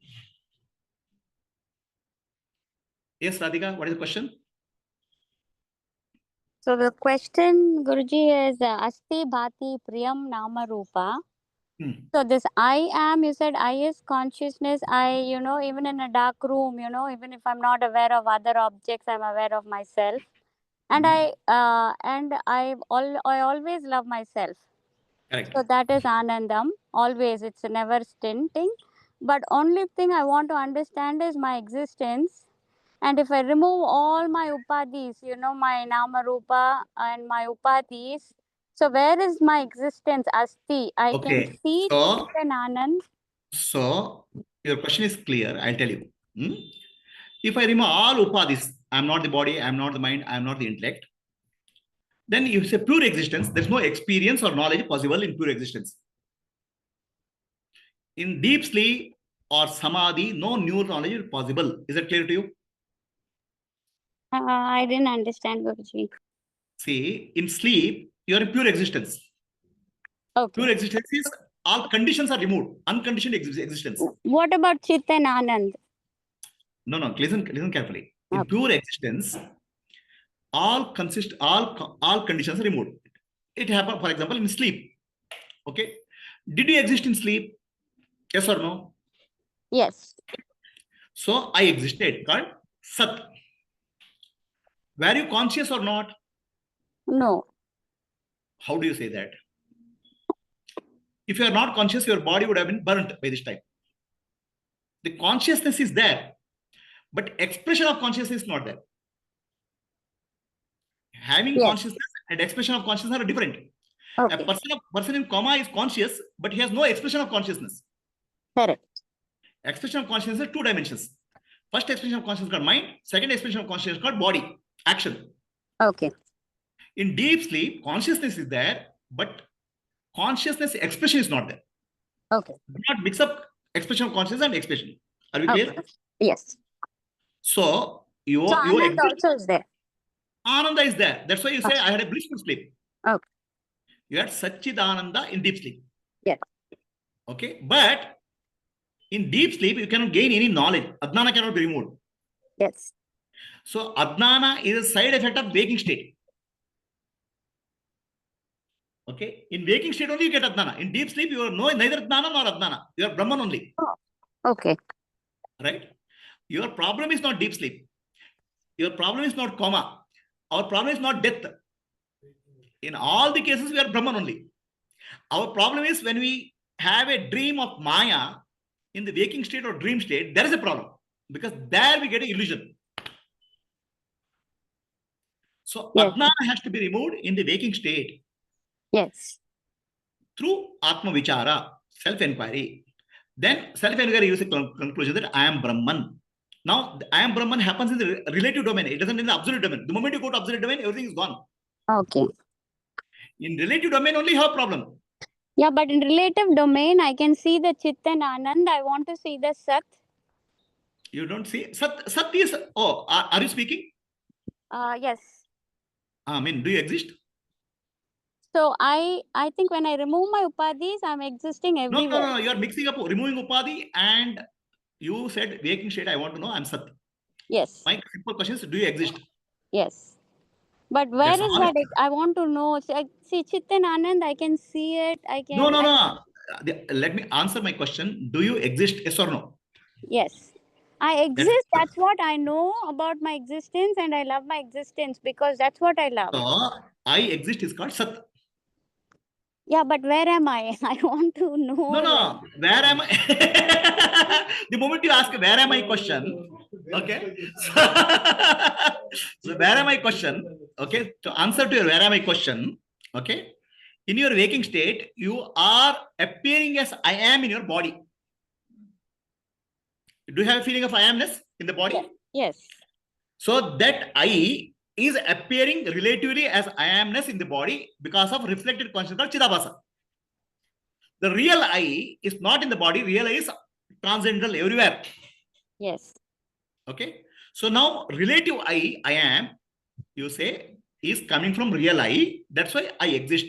Yes, Radhika, what is the question? So the question, Guruji, is Asti Bhati Priyam Nama Rupa. So this I am, you said I is consciousness. I, even in a dark room, even if I'm not aware of other objects, I'm aware of myself. And I always love myself. Correct. So that is Anandam. Always, it's never stinting. But only thing I want to understand is my existence. And if I remove all my upadhis, my nama rupa and my upadhis, so where is my existence, Asti? I can see Chit and Anand. So, your question is clear. I'll tell you. If I remove all upadhis, I'm not the body, I'm not the mind, I'm not the intellect. Then you say pure existence, there's no experience or knowledge possible in pure existence. In deep sleep or samadhi, no new knowledge is possible. Is that clear to you? I didn't understand, Guruji. See, in sleep, you are in pure existence. Okay. Pure existence is all conditions are removed, unconditioned existence. What about Chit and Anand? No, listen carefully. In Okay. pure existence, all conditions are removed. It happened, for example, in sleep. Okay. Did you exist in sleep? Yes or no? Yes. So I existed, called Sat. Were you conscious or not? No. How do you say that? If you are not conscious, your body would have been burnt by this time. The consciousness is there, but expression of consciousness is not there. Having Yes. consciousness and expression of consciousness are different. Okay. A person in coma is conscious, but he has no expression of consciousness. Correct. Expression of consciousness is two dimensions. First expression of consciousness is called mind. Second expression of consciousness is called body, action. Okay. In deep sleep, consciousness is there, but consciousness expression is not there. Okay. Do not mix up expression of consciousness and expression. Are we clear? Okay. Yes. So you Anand exist. also is there. Ananda is there. That's why you say I had a blissful sleep. Okay. You had Satchidananda in deep sleep. Yes. Okay. But in deep sleep, you cannot gain any knowledge. Adnana cannot be removed. Yes. So Adnana is a side effect of waking state. Okay. In waking state only you get Adnana. In deep sleep, you are neither Adnana nor Adnana. You are Brahman only. Oh. Okay. Right? Your problem is not deep sleep. Your problem is not coma. Our problem is not death. In all the cases, we are Brahman only. Our problem is when we have a dream of Maya in the waking state or dream state, there is a problem. Because there we get an illusion. So Yes. Adnana has to be removed in the waking state Yes. through Atma Vichara, self-enquiry. Then self-enquiry is a conclusion that I am Brahman. Now, I am Brahman happens in the relative domain. It doesn't in the absolute domain. The moment you go to absolute domain, everything is gone. Okay. In relative domain only you have problem. Yeah, but in relative domain, I can see the Chit and Anand. I want to see the Sat. You don't see. Sat is, oh, are you speaking? Yes. I mean, do you exist? So I think when I remove my upadhis, I'm existing everywhere. No. You are mixing up removing upadhi and you said waking state. I want to know. I'm Sat. Yes. My simple question is, do you exist? Yes. But where That's is honest. that? I want to know. See, Chit and Anand, I can see it. I can. No. Let me answer my question. Do you exist? Yes or no? Yes. I exist. That's what I know about my existence, and I love my existence because that's what I love. So, I exist is called Sat. Yeah, but where am I? I want to know. No. Where am I? The moment you ask where am I question, okay? So where am I question, okay? To answer to your where am I question, okay? In your waking state, you are appearing as I am in your body. Do you have a feeling of I amness in the body? Yes. So that I is appearing relatively as I amness in the body because of reflected consciousness called Chidabhasa. The real I is not in the body. Real I is transcendental everywhere. Yes. Okay. So now relative I am, you say, is coming from real I. That's why I exist.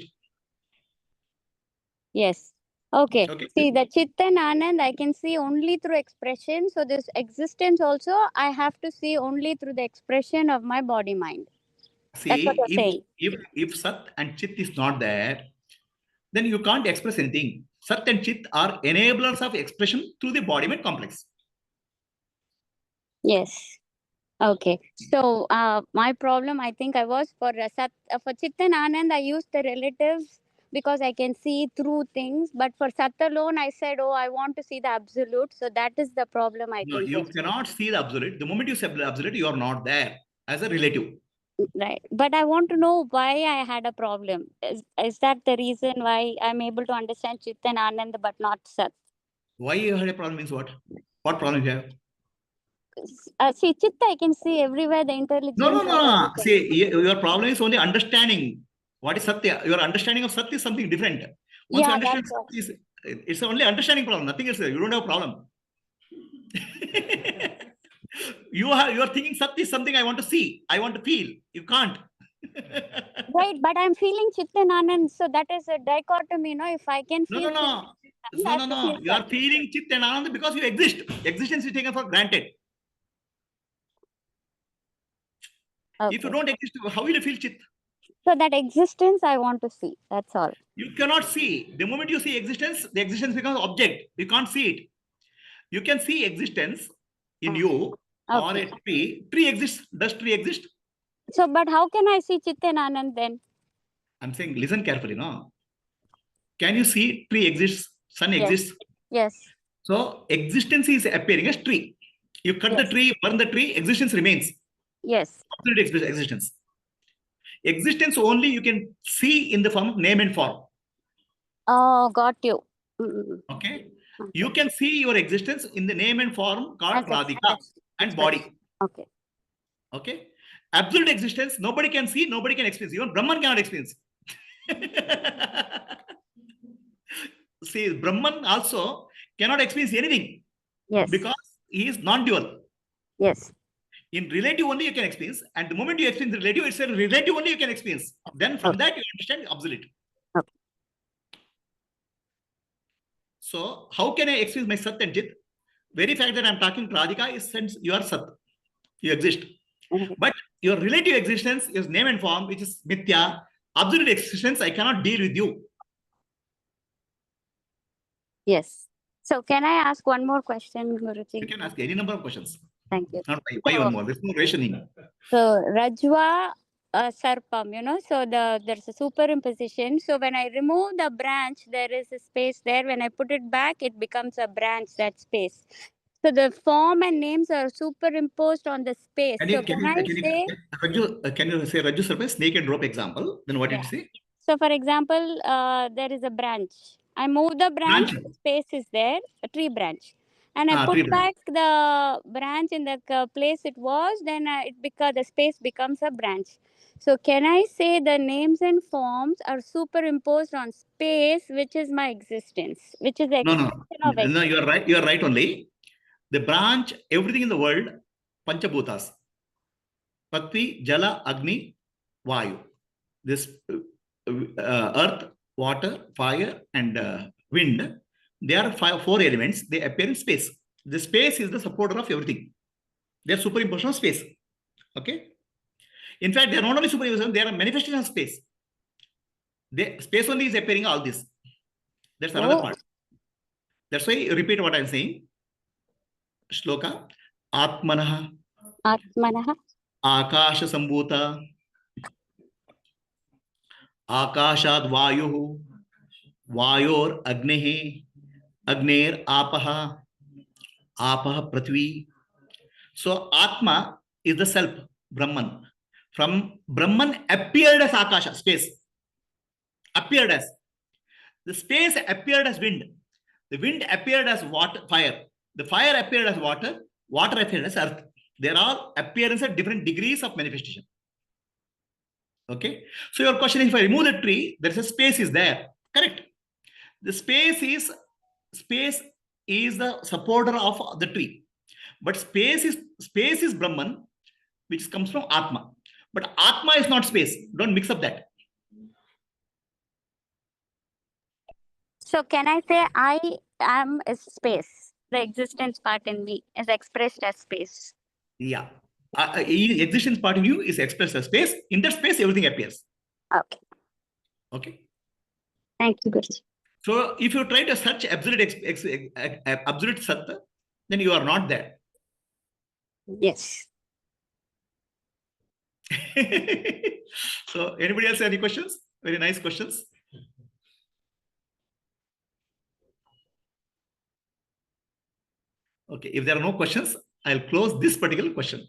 Yes. Okay. Okay. See, the Chit and Anand, I can see only through expression. So this existence also, I have to see only through the expression of my body mind. That's what you're saying. If Sat and Chit is not there, then you can't express anything. Sat and Chit are enablers of expression through the body mind complex. Yes. Okay. So my problem, I think I was for Chit and Anand, I used the relatives because I can see through things. But for Sat alone, I said, oh, I want to see the absolute. So that is the problem, I No, think. you cannot see the absolute. The moment you say the absolute, you are not there as a relative. Right. But I want to know why I had a problem. Is that the reason why I'm able to understand Chit and Anand but not Sat? Why you had a problem means what? What problem you have? see, chitta I can see everywhere, the intelligence. No. See, your problem is only understanding what is Satya. Your understanding of Satya is something different. Once you understand Satya, it's only understanding problem, nothing else. You don't have a problem. You are thinking Satya is something I want to see, I want to feel. You can't. Right, but I'm feeling Chitta and Anand, so that is a dichotomy, if I can feel No. You are feeling Chit and Anand because you exist. Existence is taken for granted. Okay. If you don't exist, how will you feel Chit? So that existence I want to see. That's all. You cannot see. The moment you see existence, the existence becomes object. You can't see it. You can see existence in you or a tree. Tree exists. Does tree exist? So, but how can I see Chit and Anand then? I'm saying, listen carefully, no? Can you see tree exists, sun exists? Yes. So existence is appearing as tree. You cut the tree, burn the tree, existence remains. Yes. Absolute existence. Existence only you can see in the form of name and form. Oh, got you. Okay. You can see your existence in the name and form called Radhika and body. Okay. Okay. Absolute existence, nobody can see, nobody can experience. Even Brahman cannot experience. See, Brahman also cannot experience anything. Yes. Because he is non-dual. Yes. In relative only you can experience, and the moment you experience relative, it's a relative only you can experience. Then from that you understand absolute. Okay. So how can I experience my Sat and Chit? Very fact that I'm talking Radhika is since you are Sat. You exist. But your relative existence is name and form, which is Mithya. Absolute existence, I cannot deal with you. Yes. So can I ask one more question, Guruji? You can ask any number of questions. Thank you. Not why one more. There's no rationing. So Rajva Sarpam, so there's a superimposition. So when I remove the branch, there is a space there. When I put it back, it becomes a branch, that space. So the form and names are superimposed on the space. Can you say Raju surface snake and rope example? Then what did you say? So for example, there is a branch. I move the branch, the space is there, a tree branch. And I put back the branch in the place it was, then the space becomes a branch. So can I say the names and forms are superimposed on space, which is my existence, which is the expression of existence? No, you are right. You are right only. The branch, everything in the world, Panchabhutas. Prithvi, Jala, Agni, Vayu. This earth, water, fire, and wind. They are four elements. They appear in space. The space is the supporter of everything. They are superimposition of space. Okay. In fact, they are not only superimposition, they are a manifestation of space. Space only is appearing all this. That's another part. That's why I repeat what I'm saying. Shloka. Atmanaha. Akasha Sambhuta. Akashad Vayuhu. Vayor Agnehi. Agner Apaha. Apaha Prithvi. So Atma is the self, Brahman. From Brahman appeared as Akasha, space. Appeared as. The space appeared as wind. The wind appeared as water, fire. The fire appeared as water. Water appeared as earth. There are appearances at different degrees of manifestation. Okay. So your question is, if I remove the tree, there is a space is there. Correct. The space is the supporter of the tree. But space is Brahman, which comes from Atma. But Atma is not space. Don't mix up that. So can I say I am a space? The existence part in me is expressed as space. Yeah. Existence part in you is expressed as space. In that space, everything appears. Okay. Okay. Thank you, Guruji. So if you try to search absolute Sat, then you are not there. Yes. So anybody else have any questions? Very nice questions. Okay, if there are no questions, I'll close this particular question.